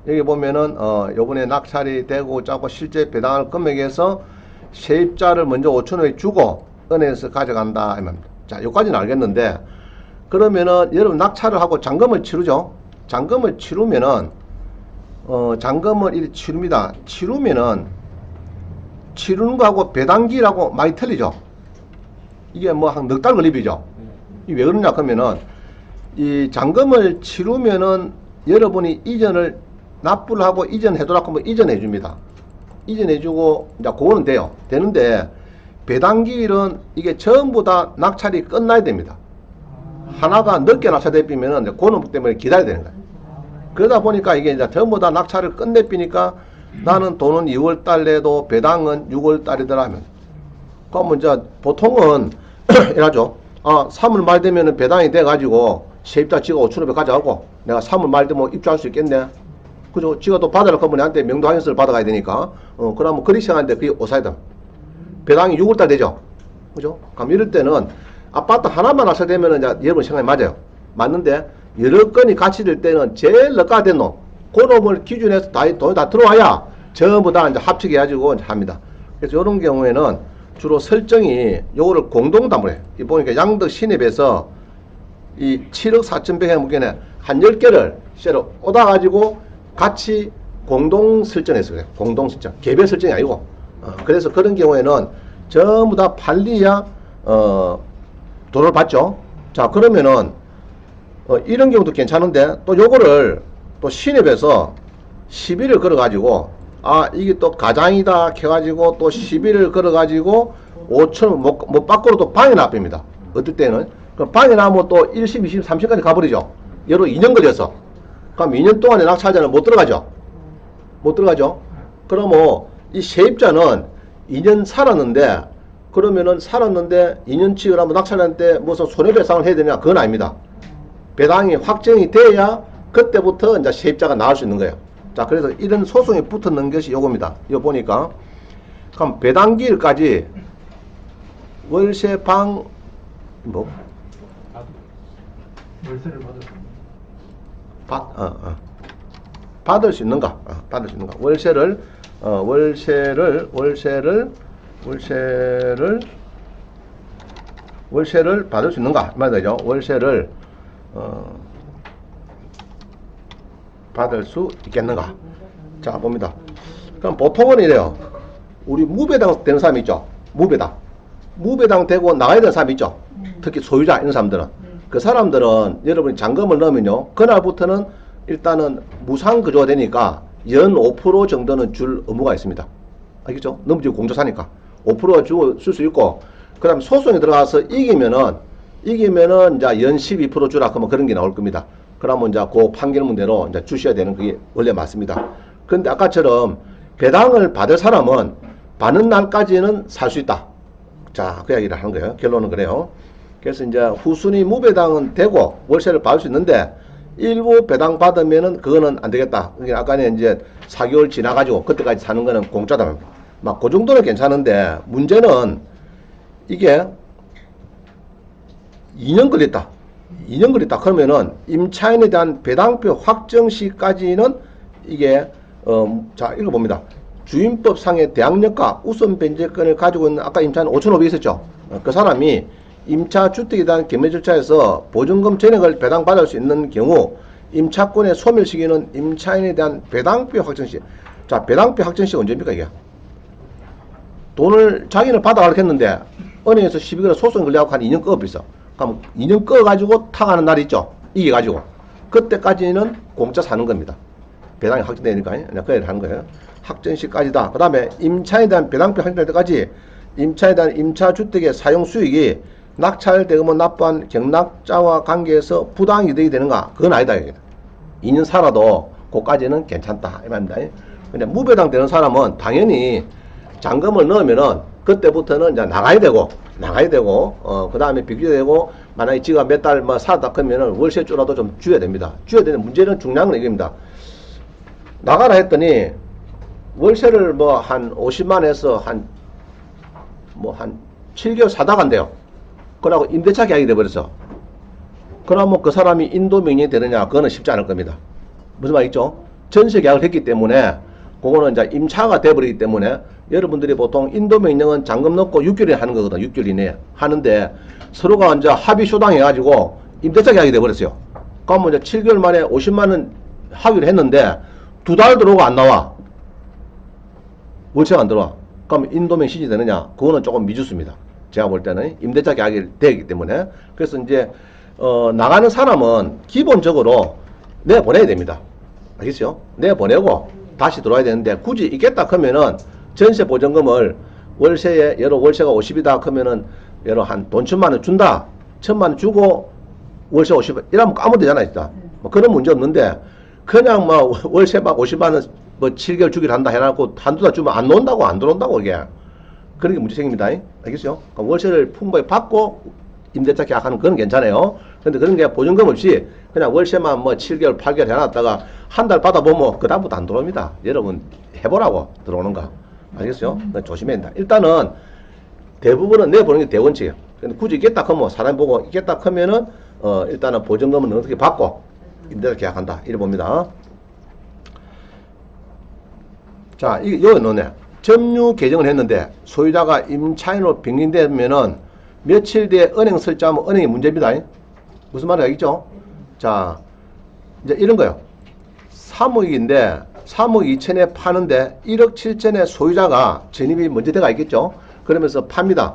여기 보면은 요번에 낙찰이 되고 짜고 실제 배당할 금액에서 세입자를 먼저 5,500 주고 은행에서 가져간다 이 말입니다. 자, 여기까지는 알겠는데, 그러면은 여러분 낙찰을 하고 잔금을 치르죠. 잔금을 치르면은 잔금을 이렇게 치릅니다. 치르면은 치르는 거하고 배당기라고 많이 틀리죠. 이게 뭐 한 넉 달 걸리죠. 이게 왜 그러냐 그러면은, 이 잔금을 치르면은 여러분이 이전을 납부를 하고 이전해두라고 하면 이전해 줍니다. 이전해 주고 이제 그거는 돼요. 되는데 배당기일은 이게 전부 다 낙찰이 끝나야 됩니다. 하나가 늦게 낙찰되면은 그거는 때문에 기다려야 되는 거예요. 그러다 보니까 이게 이제 전부 다 낙찰을 끝내비니까 나는 돈은 2월 달 내도 배당은 6월 달이더라 하면, 그러면 이제 보통은 이러죠. 3월 말 되면은 배당이 돼가지고 세입자 지가 5,500 가져가고 내가 3월 말 되면 입주할 수 있겠네. 그죠? 지가 또 받으라고 하면 나한테 명도항해서를 받아가야 되니까. 그러면 그리 시작하는데 그게 오사이다. 배당이 6월달 되죠? 그죠? 그럼 이럴 때는 아파트 하나만 낙찰되면은 이제 여러분 생각이 맞아요. 맞는데 여러 건이 같이 될 때는 제일 넉가된 놈, 그 놈을 기준해서 돈이 다 들어와야 전부 다 이제 합치게 해가지고 이제 합니다. 그래서 이런 경우에는 주로 설정이 요거를 공동담보래. 이 보니까 양덕 신입에서 이 7억 4,100에 묵견에 한 10개를 쉐로 오다가지고 같이 공동 설정해서 그래요. 공동 설정. 개별 설정이 아니고. 그래서 그런 경우에는 전부 다 팔리야, 돈을 받죠. 자, 그러면은, 이런 경우도 괜찮은데, 또 요거를 또 신입에서 시비를 걸어가지고, 이게 또 가장이다 해가지고 또 시비를 걸어가지고 5,000원 못 받고로 또 방해 납입니다. 어떨 때는. 그럼 방해 나면 또 1심, 2심, 3심까지 가버리죠. 여러 2년 걸려서. 그럼 2년 동안에 낙찰자는 못 들어가죠. 못 들어가죠. 그러면 이 세입자는 2년 살았는데, 그러면은 살았는데 2년치를 한번 낙찰자한테 무슨 손해배상을 해야 되냐? 그건 아닙니다. 배당이 확정이 돼야 그때부터 이제 세입자가 나올 수 있는 거예요. 자, 그래서 이런 소송이 붙었는 것이 요겁니다. 이거 보니까. 그럼 배당기일까지 월세 방, 월세를 받을 수 있는가? 받을 수 있는가? 월세를 받을 수 있는가? 말이죠. 월세를, 받을 수 있겠는가? 자, 봅니다. 그럼 보통은 이래요. 우리 무배당 되는 사람이 있죠. 무배당 되고 나가야 되는 사람이 있죠. 특히 소유자 이런 사람들은. 그 사람들은 여러분이 잔금을 넣으면요, 그날부터는 일단은 무상거주가 되니까 연 5% 정도는 줄 의무가 있습니다. 알겠죠? 넘어지고 공조사니까 5% 주고 쓸 수 있고, 그 다음에 소송에 들어가서 이기면은 이제 연 12% 주라 하면 그런 게 나올 겁니다. 그러면 이제 그 판결문대로 이제 주셔야 되는 그게 원래 맞습니다. 그런데 아까처럼 배당을 받을 사람은 받는 날까지는 살 수 있다. 자, 그 이야기를 하는 거예요. 결론은 그래요. 그래서 이제 후순위 무배당은 되고 월세를 받을 수 있는데 일부 배당 받으면은 그거는 안 되겠다. 그러니까 아까는 이제 4개월 지나가지고 그때까지 사는 거는 공짜다. 막 그 정도는 괜찮은데 문제는 이게 2년 걸렸다. 2년 걸렸다. 그러면은 임차인에 대한 배당표 확정 시까지는 이게 자 읽어봅니다. 주임법상의 대항력과 우선 변제권을 가지고 있는 아까 임차인 5,500 있었죠. 그 사람이 임차주택에 대한 경매 절차에서 보증금 전액을 배당받을 수 있는 경우 임차권의 소멸 시기는 임차인에 대한 배당표 확정 시. 자, 배당표 확정 시가 언제입니까 이게? 돈을 자기는 받아가려고 했는데 은행에서 12개월 소송 걸려갖고 한 2년 끄어버렸어. 그럼 2년 끄어가지고 탕하는 날이 있죠. 이겨가지고 그때까지는 공짜 사는 겁니다. 배당이 확정되니까 그 얘기를 하는 거예요. 확정시까지다. 그 다음에 임차에 대한 배당표 확정될 때까지 임차에 대한 임차주택의 사용 수익이 낙찰대금을 납부한 경락자와 관계에서 부당이득이 되는가? 그건 아니다. 2년 살아도 그까지는 괜찮다. 이 말입니다. 근데 무배당 되는 사람은 당연히 잔금을 넣으면은 그때부터는 이제 나가야 되고 그 다음에 비교되고 만약에 지가 몇 달 뭐 살다 그러면은 월세조라도 좀 줘야 됩니다. 줘야 되는 문제는 중요한 건 이겁니다. 나가라 했더니 월세를 뭐 한 50만에서 한 7개월 사다 간대요. 그러고 임대차 계약이 돼버렸어. 그러면 그 사람이 인도명령이 되느냐? 그거는 쉽지 않을 겁니다. 무슨 말이죠? 전세 계약을 했기 때문에 그거는 이제 임차가 돼버리기 때문에 여러분들이 보통 인도명령은 잔금 넣고 6개월에 하는 거거든. 6개월 이내에 하는데 서로가 이제 합의 쇼당해가지고 임대차 계약이 돼버렸어요. 그러면 이제 7개월 만에 50만원 합의를 했는데 2달 들어오고 안 나와. 월세가 안 들어와. 그럼 인도명 시지 되느냐? 그거는 조금 미주수입니다. 제가 볼 때는 임대차 계약이 되기 때문에. 그래서 이제 나가는 사람은 기본적으로 내보내야 됩니다. 알겠죠? 내보내고 다시 들어와야 되는데 굳이 있겠다 하면은 전세 보증금을 월세에 여러 월세가 50이다 하면은 여러 한 돈 1,000만원 준다. 1,000만원 주고 월세 50 이러면 아무 되잖아 진짜. 뭐 그런 문제 없는데 그냥 뭐 월세 막 50만원 뭐 7개월 주기로 한다 해놓고 한두 달 주면 안 논다고 안 들어온다고 이게. 그런 게 문제 생깁니다. 알겠죠? 그러니까 월세를 풍부하게 받고 임대차 계약하는 건 괜찮아요. 근데 그런 게 보증금 없이 그냥 월세만 뭐 7개월, 8개월 해놨다가 한 달 받아보면 그다음부터 안 들어옵니다. 여러분 해보라고 들어오는 거. 알겠어요? 조심해야 된다. 일단은 대부분은 내보는 게 대원칙이에요. 근데 굳이 있겠다 하면 사람 보고 있겠다 하면은 일단은 보증금은 어떻게 받고 임대차 계약한다. 이래 봅니다. 자, 이게 여기 넣네. 점유 개정을 했는데 소유자가 임차인으로 변경되면은 며칠 뒤에 은행 설정하면 은행이 문제입니다. 무슨 말인지 알겠죠? 자, 이제 이런 거요. 3억인데 3억 2천에 파는데 1억 7천에 소유자가 전입이 먼저 돼가 있겠죠? 그러면서 팝니다.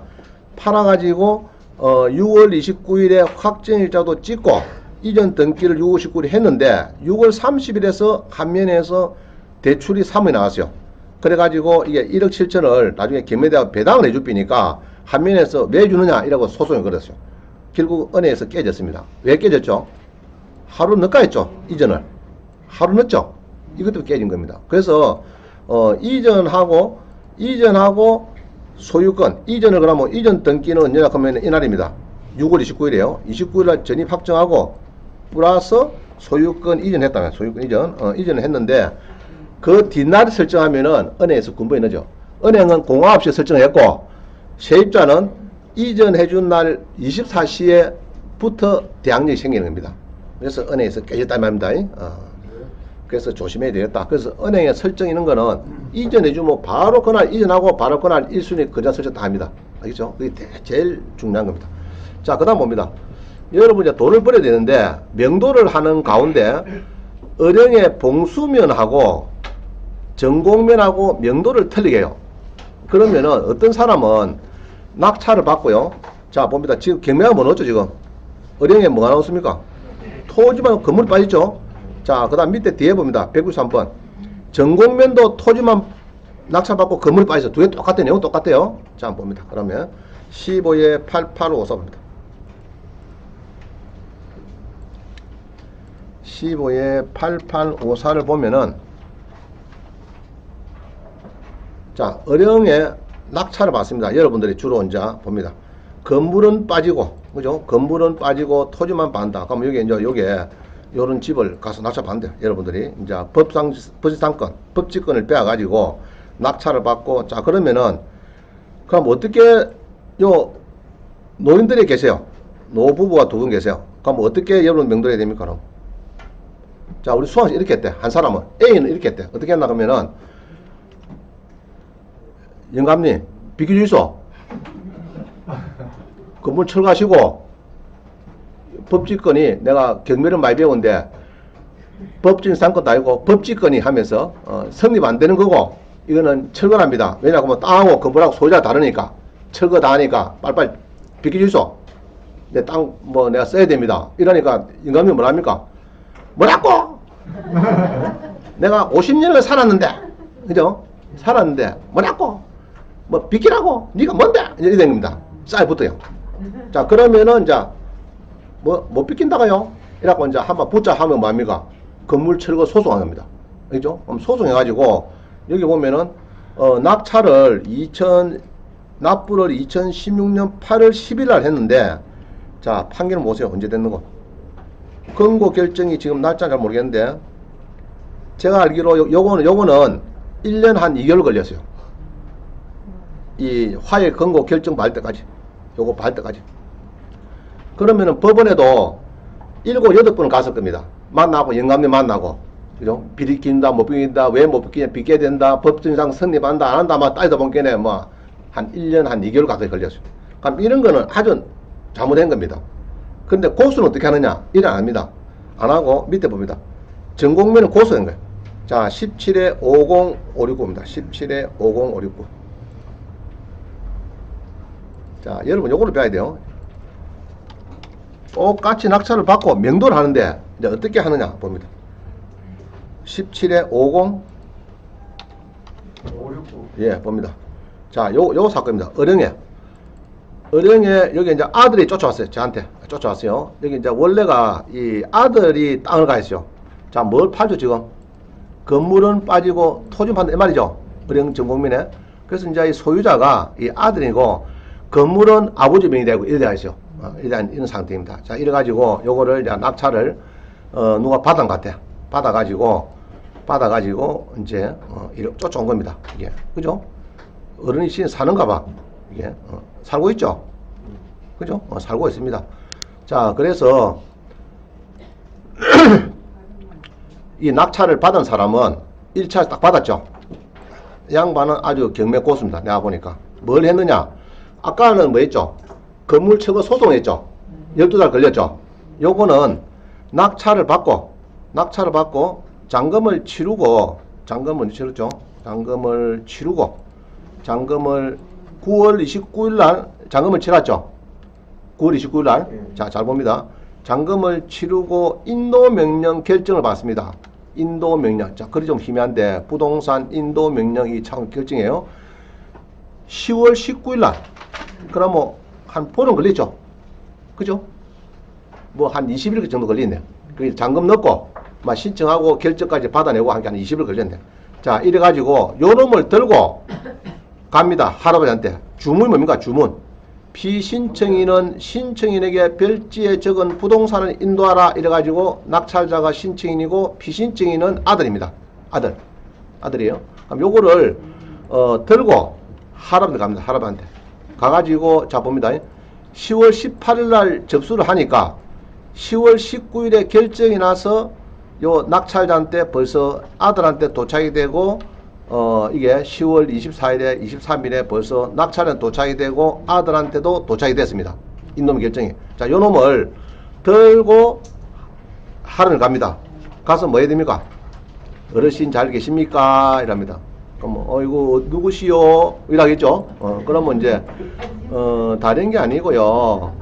팔아가지고 6월 29일에 확정일자도 찍고 이전 등기를 6월 19일에 했는데 6월 30일에서 한면에서 대출이 3억이 나왔어요. 그래가지고 이게 1억 7천을 나중에 경매대가 배당을 해줄 비니까 한면에서 왜 주느냐 이라고 소송을 걸었어요. 결국 은행에서 깨졌습니다. 왜 깨졌죠? 하루 늦게 했죠. 이전을. 하루 늦죠. 이것도 깨진 겁니다. 그래서 이전하고 소유권 이전을 그러면 이전 등기는 언제나 하면 이날입니다. 6월 29일이에요. 29일날 전입 확정하고 플러스 소유권 이전했다면 소유권 이전을 했는데 그 뒷날 설정하면은 은행에서 군부에 넣죠. 은행은 공화 없이 설정했고 세입자는 이전해준 날 24시에부터 대항력이 생기는 겁니다. 그래서 은행에서 깨졌단 말입니다. 그래서 조심해야 되겠다. 그래서 은행에 설정 있는 거는 이전해주면 바로 그날 이전하고 바로 그날 1순위 그자 설정 다 합니다. 알겠죠? 그게 제일 중요한 겁니다. 자, 그 다음 봅니다. 여러분 이제 돈을 벌어야 되는데 명도를 하는 가운데 은행의 봉수면하고 전공면하고 명도를 틀리게 해요. 그러면은 어떤 사람은 낙찰을 받고요. 자, 봅니다. 지금 경매가 뭐 넣었죠, 지금? 은행에 뭐가 나왔습니까? 토지만 건물이 빠졌죠? 자, 그 다음 밑에 뒤에 봅니다. 193번. 전공면도 토지만 낙찰받고 건물이 빠져서 두 개 똑같아요. 내용 똑같아요. 자, 한번 봅니다. 그러면 15에 8854 봅니다. 15에 8854를 보면은 자, 어령의 낙찰을 받습니다. 여러분들이 주로 이제 봅니다. 건물은 빠지고, 그죠? 건물은 빠지고 토지만 받는다. 그럼 여기 이제 요게 요런 집을 가서 낙찰 받는대요. 여러분들이 이제 법상권, 법지권을 빼가지고 낙찰을 받고, 자, 그러면은 그럼 어떻게 요 노인들이 계세요. 노부부가 두 분 계세요. 그럼 어떻게 여러분 명도해야 됩니까? 그럼? 자, 우리 수학이 이렇게 했대. 한 사람은 A는 이렇게 했대. 어떻게 했나 그러면은 영감님 비켜주이소. 건물 철거하시고 법지권이 내가 경매를 많이 배웠는데 법진 상권도 아니고 법지권이 하면서 성립 안 되는 거고 이거는 철거합니다. 왜냐하면 땅하고 건물하고 소유자가 다르니까 철거 다 하니까 빨리빨리 비켜주이소. 내 땅 뭐 내가 써야 됩니다. 이러니까 영감님 뭐랍니까? 뭐라고? 내가 50년을 살았는데 그죠? 살았는데 뭐라고? 뭐 비키라고? 네가 뭔데? 이래 된 겁니다. 싸이 붙어요. 자, 그러면은 이제 못 비킨다가요? 이라고 이제 한번 붙자 하면 뭐합니까? 건물 철거 소송한 겁니다. 그죠? 그럼 소송해가지고 여기 보면은 낙찰을 납부를 2016년 8월 10일 날 했는데 자, 판결을 보세요. 언제 됐는 거? 권고 결정이 지금 날짜는 잘 모르겠는데 제가 알기로 요거는 1년 한 2개월 걸렸어요. 이 화해 권고 결정 받을 때까지. 요거 받을 때까지. 그러면은 법원에도 7, 8번을 갔을 겁니다. 만나고, 영감님 만나고. 그죠? 비리킨다, 못 비킨다, 왜 못 비키냐, 비켜야 된다, 법정상 성립한다, 안 한다, 막 따지다 보니까 뭐, 한 1년, 한 2개월 가까이 걸렸어요. 그럼 이런 거는 아주 잘못된 겁니다. 근데 고수는 어떻게 하느냐? 이래 안 합니다. 안 하고, 밑에 봅니다. 전공면은 고수된 거예요. 자, 17에 50569입니다. 17에 50569. 자, 여러분 요거를 배워야 돼요. 똑같이 낙찰을 받고 명도를 하는데 이제 어떻게 하느냐 봅니다. 17에 50 569. 예, 봅니다. 자, 요 사건입니다. 어령에 여기 이제 아들이 쫓아왔어요. 저한테 쫓아왔어요. 여기 이제 원래가 이 아들이 땅을 가했어요. 자, 뭘 팔죠 지금? 건물은 빠지고 토지 판다 이 말이죠. 어령 전공민에. 그래서 이제 이 소유자가 이 아들이고 건물은 아버지 명이 되고 이래 있어요. 이런 상태입니다. 자, 이래가지고 요거를 이제 낙찰을 누가 받은 것 같아. 받아가지고 이제 이렇게 쫓아온 겁니다. 이게 그죠? 어른이 신 사는가 봐. 이게 살고 있죠. 그죠? 살고 있습니다. 자, 그래서 이 낙찰을 받은 사람은 1차 딱 받았죠. 양반은 아주 경매 고수입니다. 내가 보니까 뭘 했느냐? 아까는 뭐 했죠? 건물 철거 소송했죠. 12달 걸렸죠. 요거는 낙찰을 받고 잔금을 치르고 잔금을 치르죠. 잔금을 9월 29일 날 잔금을 치렀죠. 9월 29일 날. 자, 잘 봅니다. 잔금을 치르고 인도명령 결정을 받습니다. 인도명령. 자, 그리 좀 희미한데 부동산 인도명령이 참 결정이에요. 10월 19일 날. 그럼 뭐 한 보름 걸리죠. 그죠? 뭐 한 20일 정도 걸리네요. 그 잔금 넣고 막 신청하고 결정까지 받아내고 한 게 한 20일 걸렸네. 자, 이래 가지고 요 놈을 들고 갑니다. 할아버지한테. 주문이 뭡니까? 주문. 피신청인은 신청인에게 별지에 적은 부동산을 인도하라. 이래 가지고 낙찰자가 신청인이고 피신청인은 아들입니다. 아들이에요. 그럼 요거를 들고 할아버지 갑니다. 할아버지한테. 가가지고 자 봅니다. 10월 18일 날 접수를 하니까 10월 19일에 결정이 나서 요 낙찰자한테 벌써 아들한테 도착이 되고 이게 10월 24일에 23일에 벌써 낙찰은 도착이 되고 아들한테도 도착이 됐습니다. 이놈의 결정이. 자, 요 놈을 들고 하루를 갑니다. 가서 뭐 해야 됩니까? 어르신 잘 계십니까? 이랍니다. 그럼 어이구 누구시요? 이라겠죠. 그러면 이제 다른 게 아니고요.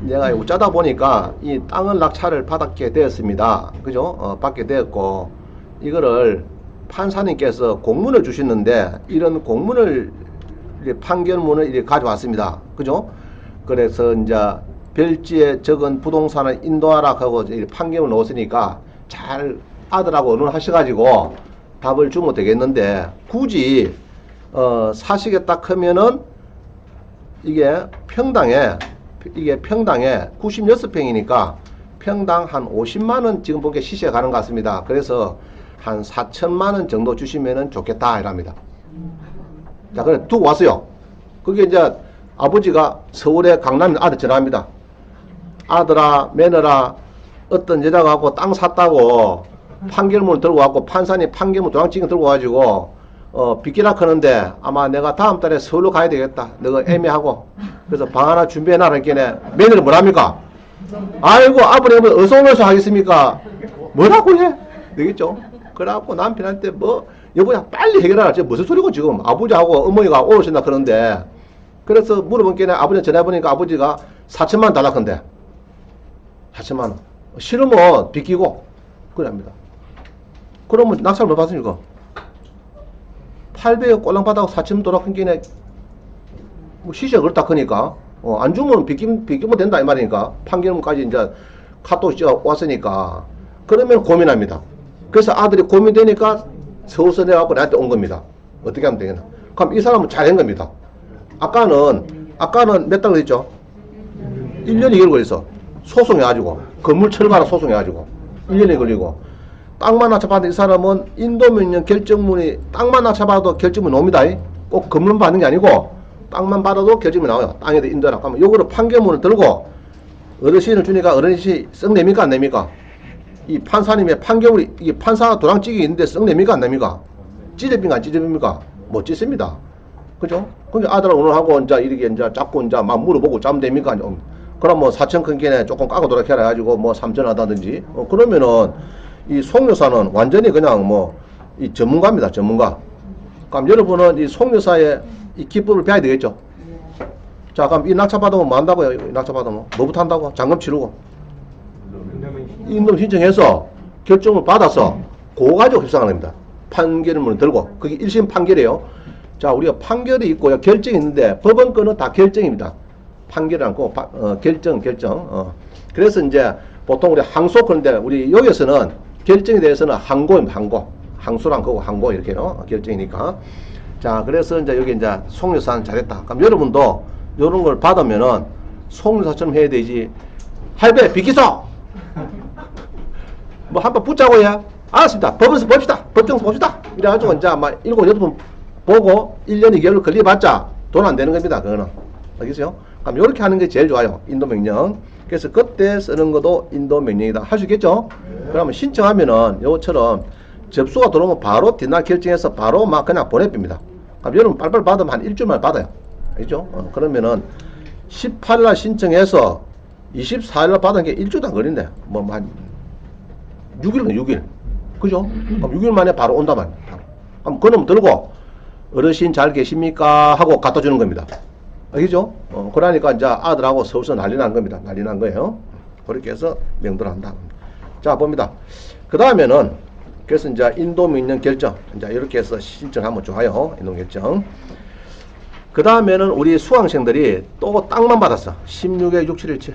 내가 웃자다 보니까 이 땅을 낙찰을 받게 되었습니다. 그죠? 받게 되었고 이거를 판사님께서 공문을 주셨는데 이런 공문을 판결문을 이렇게 가져왔습니다. 그죠? 그래서 이제 별지에 적은 부동산을 인도하라 하고 판결을 넣었으니까 잘 아들하고 의논하셔가지고 답을 주면 되겠는데 굳이 사시게 딱 하면은 이게 평당에 96평이니까 평당 한 50만원 지금 보기에 시세가 가는 것 같습니다. 그래서 한 4천만원 정도 주시면은 좋겠다 이랍니다. 자, 그래 두고 왔어요. 그게 이제 아버지가 서울에 강남에 아들 전화합니다. 아들아, 며느라, 어떤 여자가 땅 샀다고 판결문 들고 왔고 판사님 판결문 도장찍이 들고 와가지고 빚기라 크는데 아마 내가 다음 달에 서울로 가야 되겠다. 너가 애매하고 그래서 방 하나 준비해놔라 했겠네. 며느리 뭐랍니까? 아이고 아버님 어서오면서 하겠습니까? 뭐라고 해? 되겠죠? 그래갖고 남편한테 뭐 여보야 빨리 해결하라. 지금 무슨 소리고 지금 아버지하고 어머니가 오신다 그러는데 그래서 물어본 게네 아버지 전화해보니까 아버지가 4천만 달라 건데 4천만원 싫으면 빚기고 그럽니다. 그러면 낙찰 못 받습니까? 800억 꼴랑 받아고 4천만 돌아간 게네 뭐 시세가 그렇다 크니까 안 주면 빚기면 된다 이 말이니까 판결문까지 이제 카톡 찍어 왔으니까 그러면 고민합니다. 그래서 아들이 고민되니까 서울서 내갖고 나한테 온 겁니다. 어떻게 하면 되겠나? 그럼 이 사람은 잘한 겁니다. 아까는 몇 달 걸렸죠? 1년 2개월 걸렸어. 소송해가지고 건물 철거하라 소송해가지고 1년이 걸리고 땅만 낙찰받은 이 사람은 인도명령 결정문이 땅만 낙찰받아도 결정문이 옵니다. 꼭 건물만 받는 게 아니고 땅만 받아도 결정문이 나와요. 땅에다 인도하라. 그러면 요거를 판결문을 들고 어르신을 주니까 어르신이 썩냅니까 안 냅니까? 이 판사님의 판결문이 이게 판사가 도장찍이 있는데 썩냅니까 안 냅니까? 찢어집니까 안 찢어집니까? 못 찢습니다. 그죠? 그러니까 아들 오늘하고 이제 이렇게 이제 자꾸 이제 막 물어보고 짜면 됩니까? 그럼 뭐 4천 큰 겐에 조금 까고 돌아켜라 해가지고 뭐 3천 하다든지 그러면은 이 송여사는 완전히 그냥 뭐 이 전문가입니다. 전문가. 그럼 여러분은 이 송여사의 이 기법을 배워야 되겠죠. 자, 그럼 이 낙찰 받으면 뭐 한다고요? 이 낙찰 받으면 뭐부터 한다고? 잔금 치르고 임금 신청해서 결정을 받아서 그거 가지고 협상하는 겁니다. 판결문을 들고 그게 1심 판결이에요. 자, 우리가 판결이 있고요. 결정이 있는데 법원 거는 다 결정입니다. 판결이 않고 결정. 그래서 이제 보통 우리 항소 그런데 우리 여기서는 결정에 대해서는 항고입니다. 항소란 거고 항고 이렇게요. 결정이니까. 자, 그래서 이제 여기 이제 송여사는 잘했다. 그럼 여러분도 이런 걸 받으면은 송여사처럼 해야 되지. 할배 비키소. 뭐 한번 붙자고 해. 알았습니다. 법원에서 봅시다. 법정에서 봅시다. 이래가지고 이제 아마 7, 8번 보고 1년 2개월 걸려봤자 돈 안 되는 겁니다. 그거는. 알겠어요? 그럼 이렇게 하는 게 제일 좋아요. 인도명령. 그래서 그때 쓰는 것도 인도명령이다. 할 수 있겠죠? 그러면 신청하면은 요처럼 접수가 들어오면 바로 뒷날 결정해서 바로 막 그냥 보내줍니다. 그럼 여러분 빨리빨리 받으면 한 일주일 만에 받아요. 알겠죠? 그러면은 18일 신청해서 24일 받은 게 일주일도 안 걸린대. 뭐 한 6일은 6일. 그죠? 그럼 6일 만에 바로 온다만. 그럼 그놈 들고 어르신 잘 계십니까? 하고 갖다 주는 겁니다. 알겠죠? 그러니까 이제 아들하고 서울서 난리 난 겁니다. 난리 난 거예요. 그렇게 해서 명도를 한다. 자, 봅니다. 그 다음에는, 그래서 이제 인도명령 결정. 이제 이렇게 해서 신청하면 좋아요. 인도결정. 그 다음에는 우리 수강생들이 또 땅만 받았어. 16에 6717.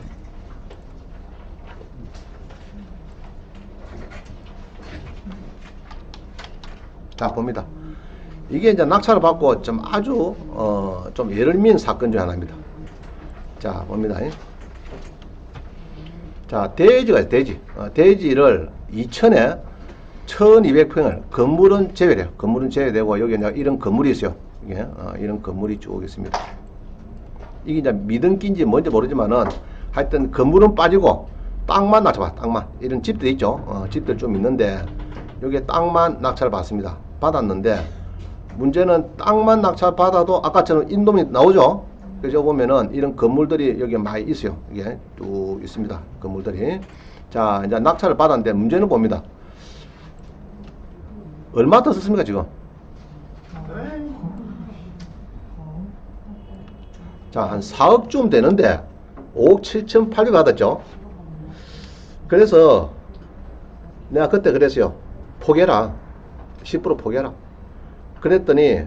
자, 봅니다. 이게 이제 낙찰을 받고 좀 아주 좀 예를 민 사건 중 하나입니다. 자, 봅니다. 자, 대지가 있어요. 대지. 대지를 2천에 1200평을 건물은 제외돼요. 건물은 제외되고 여기 이제 이런 건물이 있어요. 이게 이런 건물이 쭉 있습니다. 이게 이제 미등기인지 뭔지 모르지만은 하여튼 건물은 빠지고 땅만 낙찰받아. 땅만. 이런 집들 있죠. 집들 좀 있는데 여기에 땅만 낙찰을 받습니다. 받았는데 문제는 땅만 낙찰 받아도 아까처럼 인도명이 나오죠. 그죠? 보면은 이런 건물들이 여기 많이 있어요. 이게 쭉 있습니다. 건물들이. 자, 이제 낙찰을 받았는데 문제는 봅니다. 얼마 더 썼습니까, 지금? 자, 한 4억쯤 되는데 5억 7,800 받았죠. 그래서 내가 그때 그랬어요. 포기해라. 10% 포기해라. 그랬더니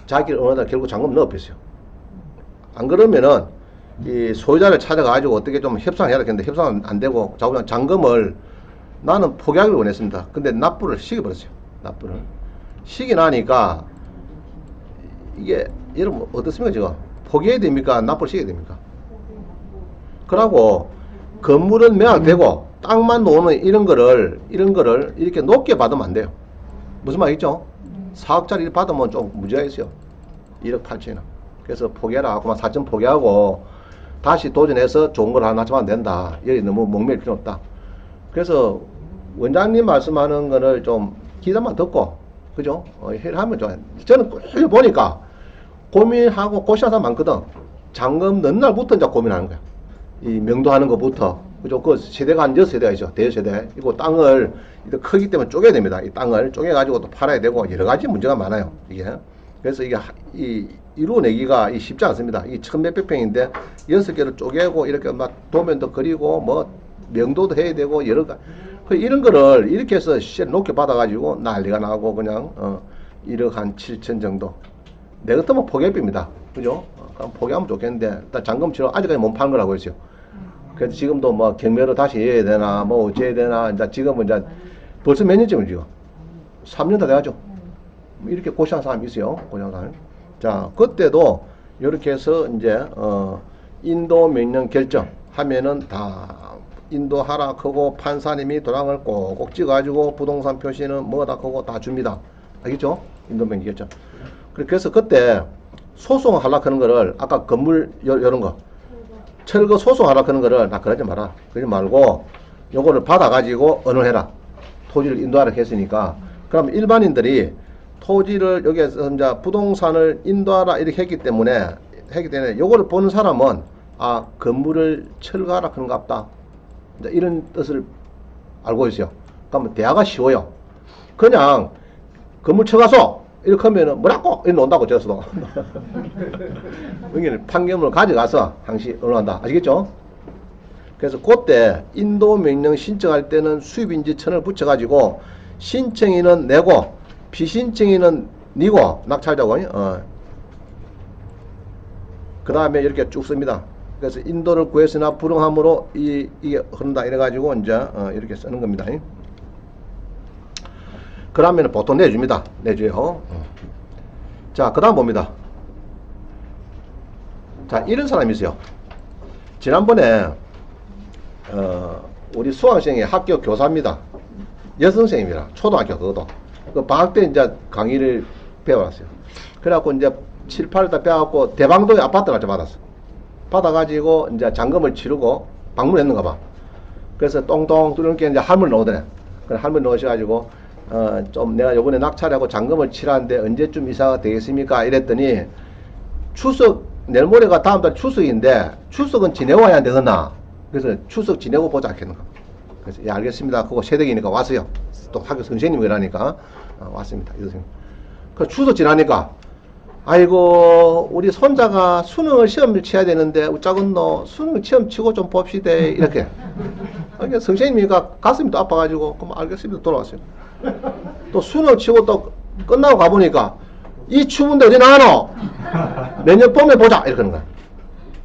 자기를 어느 날 결국 잔금 넣어버렸어요. 안 그러면은 이 소유자를 찾아가지고 어떻게 좀 협상해야 되겠는데 협상은 안 되고 자꾸 잔금을 나는 포기하기를 원했습니다. 근데 납부를 시켜버렸어요. 납부를 시기 나니까 이게 여러분 어떻습니까 지금? 포기해야 됩니까? 납부를 시켜야 됩니까? 그러고 건물은 매각되고 땅만 놓는 이런 거를 이렇게 높게 받으면 안 돼요. 무슨 말이죠? 4억짜리 받으면 좀 문제가 있어요. 1억 8천이나. 그래서 포기해라. 그만 4천 포기하고 다시 도전해서 좋은 걸 하나 찾으면 된다. 여기 너무 목매일 필요 없다. 그래서 원장님 말씀하는 거를 좀 기다만 듣고, 그죠? 하면 좋아요. 저는 쭉 보니까 고민하고 고시한 사람 많거든. 잔금 넣는 날부터 이제 고민하는 거야. 이 명도하는 것부터, 그죠? 그 세대가 한 6세대가 있죠. 대세대. 이거 땅을, 크기 때문에 쪼개야 됩니다. 이 땅을 쪼개가지고 또 팔아야 되고, 여러 가지 문제가 많아요. 이게. 그래서 이게, 이루어내기가 쉽지 않습니다. 이 1,몇백 평인데, 6개를 쪼개고, 이렇게 막 도면도 그리고, 뭐, 명도도 해야 되고, 여러 가지. 이런 거를 이렇게 해서 시세를 높게 받아가지고 난리가 나고, 그냥, 1억 한 7천 정도. 내 같으면 포기해봅니다. 그죠? 그럼 포기하면 좋겠는데, 일단 잔금 치료 아직까지 못 파는 거라고 했어요. 그래서 지금도 뭐 경매로 다시 해야 되나, 뭐 어째야 되나, 이제 지금은 이제 벌써 몇 년쯤을 지금? 3년 다 돼가죠. 이렇게 고시한 사람이 있어요. 고시한 사람. 자, 그때도 이렇게 해서 이제, 인도 명령 결정 하면은 다 인도하라 하고 판사님이 도장을 꼭꼭 찍어가지고 부동산 표시는 뭐다 하고 다 줍니다. 알겠죠? 인도 명령 결정. 그래서 그때 소송하려고 하는 거를 아까 건물 요런 거 철거 소송하려고 하는 거를 나 그러지 마라. 그러지 말고 요거를 받아가지고 언어해라. 토지를 인도하라 했으니까 그럼 일반인들이 토지를 여기에서 이제 부동산을 인도하라 이렇게 했기 때문에 요거를 보는 사람은 아 건물을 철거하라 그런가 보다. 이런 뜻을 알고 있어요. 그러면 대화가 쉬워요. 그냥 건물 철거소 이렇게 하면은 뭐라고 이렇게 논다고 저서도 여기는 판결문을 가져가서 항시 언어한다. 아시겠죠? 그래서 그때 인도 명령 신청할 때는 수입인지천을 붙여가지고 신청인은 내고 비신청인은 니고 낙찰자고 그 다음에 이렇게 쭉 씁니다. 그래서 인도를 구했으나 불응함으로 이게 흐른다 이래가지고 이제 이렇게 쓰는 겁니다. 그러면 보통 내줍니다. 내줘요. 자, 그 다음 봅니다. 자, 이런 사람이 있어요. 지난번에 우리 수강생이 학교 교사입니다. 여선생입니다. 초등학교 그것도. 그 방학 때 이제 강의를 배워왔어요. 그래갖고 이제 7, 8월 배워갖고 대방동에 아파트를 받았어. 받아가지고 이제 잔금을 치르고 방문했는가 봐. 그래서 똥똥 뚫게 이제 할머니 나오더래. 그래 할머니 나오셔가지고 좀 내가 요번에 낙찰하고 잔금을 치라는데 언제쯤 이사가 되겠습니까? 이랬더니 추석 내일 모레가 다음 달 추석인데 추석은 지내고 와야 되겠나? 그래서 추석 지내고 보자 했는가. 그래서 예 알겠습니다. 그거 새댁이니까 왔어요. 또 학교 선생님이라니까 왔습니다. 이 선생님. 그 추석 지나니까 아이고 우리 손자가 수능을 시험을 치야 되는데 작은 너 수능 시험 치고 좀 봅시다 이렇게. 그러니까 선생님이니까 가슴이 또 아파가지고 그럼 알겠습니다 돌아왔어요. 또 수능 치고 또 끝나고 가보니까 이 추운데 어디 나가노? 내년 봄에 보자 이렇게 하는 거야.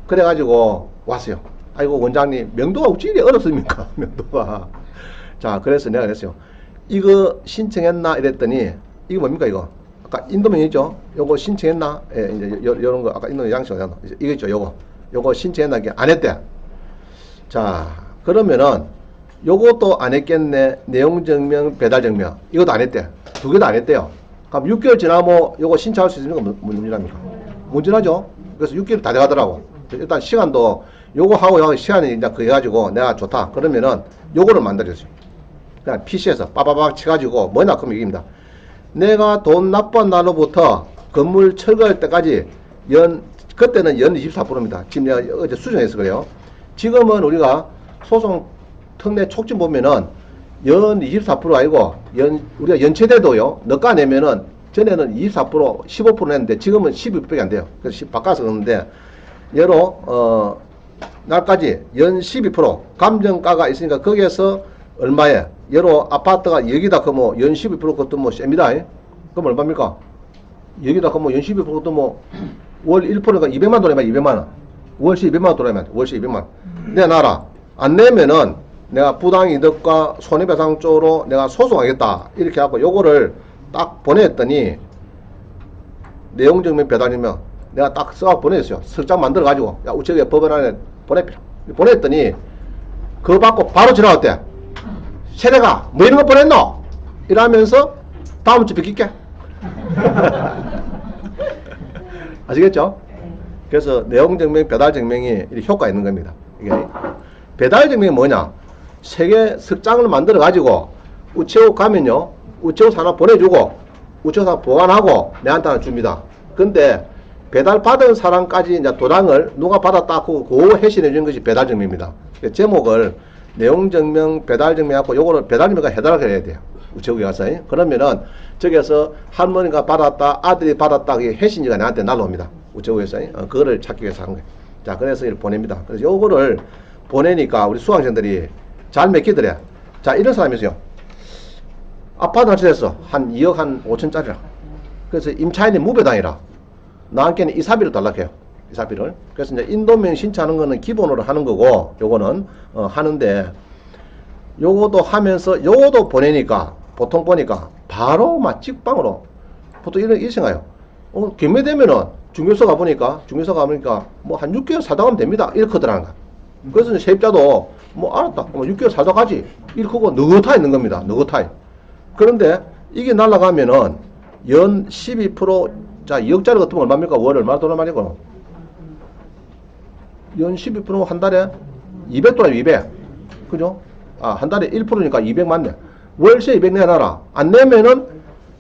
그래가지고 왔어요. 아이고 원장님 명도가 어찌 어렵습니까? 명도가. 자 그래서 내가 그랬어요. 이거 신청했나 이랬더니 이거 뭡니까 이거? 아까 인도명이죠. 요거 신청했나? 예, 이제 요런 거 아까 인도명 양식 이거 있죠. 요거 신청했나 이게 안 했대. 자 그러면은 요것도 안 했겠네. 내용 증명, 배달 증명 이것도 안 했대. 두 개도 안 했대요. 그럼 6개월 지나면 요거 신청할 수 있으니까 문제랍니까? 문제나죠. 그래서 6개월 다 돼가더라고. 일단 시간도 요거 하고 시간이 이제 그 해가지고 내가 좋다. 그러면은 요거를 만들어줬어요. 그냥 PC에서 빠바박 쳐가지고 뭐냐 그러면 이깁니다. 내가 돈 납부한 날로부터 건물 철거할 때까지 그때는 연 24%입니다. 지금 내가 어제 수정해서 그래요. 지금은 우리가 소송 특례 촉진 보면은 연 24% 아니고 우리가 연체돼도요. 너가 내면은 전에는 24% 15% 냈는데 지금은 12%밖에 안 돼요. 그래서 바꿔서 그러는데 얘로 날까지 연 12% 감정가가 있으니까 거기에서 얼마에 예로 아파트가 여기다 그뭐 연 12% 그것도 뭐 셉니다. 그럼 얼마입니까? 여기다 그뭐 연 12% 그것도 뭐 월 1%가 200만 돌아면 200만 원. 월시 200만 원 돌아면 월시 200만 원. 내놔라. 안 내면은 내가 부당이득과 손해배상 쪽으로 내가 소송하겠다. 이렇게 하고 요거를 딱 보냈더니 내용증명 배달이면 내가 딱 써갖고 보냈어요. 설장 만들어가지고 야 우체국에 법원 안에 보냈더니 그거 받고 바로 지나갔대. 세례가 뭐 이런 거 보냈노? 이러면서 다음 주 비킬게. 아시겠죠? 그래서 내용증명, 배달증명이 효과가 있는 겁니다. 이게 배달증명이 뭐냐? 세계 석장을 만들어 가지고 우체국 가면요, 우체국 하나 보내주고 우체국 하나 보관하고 내한테 하나 줍니다. 근데 배달 받은 사람까지 이제 도장을 누가 받았다 하고 그거 해신해 주는 것이 배달증명입니다. 제목을 내용증명, 배달증명하고 요거를 배달증명과 해달라고 해야 돼요. 우체국에 가서. 그러면은 저기서 할머니가 받았다, 아들이 받았다, 그게 해신지가 나한테 날라옵니다. 우체국에서. 그거를 찾기 위해서 한 거예요. 자, 그래서 이걸 보냅니다. 그래서 요거를 보내니까 우리 수강생들이 잘 맥히더래. 자, 이런 사람이 있어요. 아파트 한 채 됐어. 한 2억 한 5천짜리라. 그래서 임차인이 무배당이라. 나한테는 이사비를 달라고 해요. 이사비를. 그래서 이제 인도명 신청하는 거는 기본으로 하는 거고, 요거는, 하는데, 요것도 하면서, 요것도 보내니까, 보통 보니까, 바로 막 직방으로, 보통 이런 생각해요. 경매되면은, 중개소 가보니까, 뭐 한 6개월 살다 가면 됩니다. 이렇게 하더라는 거야. 그래서 이제 세입자도, 뭐 알았다. 뭐 6개월 살다 가지. 이렇게 하고, 느긋하 있는 겁니다. 느긋하. 그런데, 이게 날아가면은, 연 12%, 자, 2억짜리 같으면 얼마입니까? 월 얼마나 돈을 많이 거노? 연 12% 한 달에 200$, 200. 그죠? 아, 한 달에 1%니까 200만 내. 월세 200 내놔라. 안 내면은,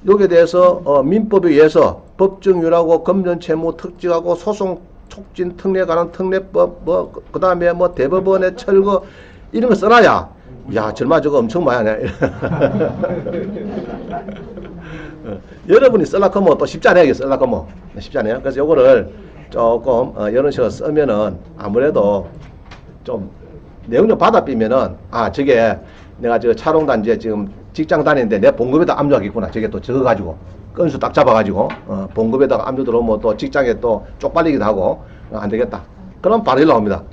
여기에 대해서, 민법에 의해서 법정유라고 금전채무 특징하고 소송 촉진 특례에 관한 특례법, 뭐, 그 다음에 뭐 대법원의 철거, 이런 거 써놔야. 야, 절마 저거 엄청 많이 하네. 여러분이 쓰려고 하면 또 쉽지 않아요. 쓰려고 하면. 쉽지 않아요. 그래서 요거를 조금, 이런 식으로 쓰면은 아무래도 좀 내용 좀 받아 삐면은, 아, 저게 내가 저 차롱단지에 지금 직장 다니는데 내 봉급에다 압류하겠구나. 저게 또 적어가지고. 건수 딱 잡아가지고, 봉급에다가 압류 들어오면 또 직장에 또 쪽팔리기도 하고, 안 되겠다. 그럼 바로 연락 옵니다.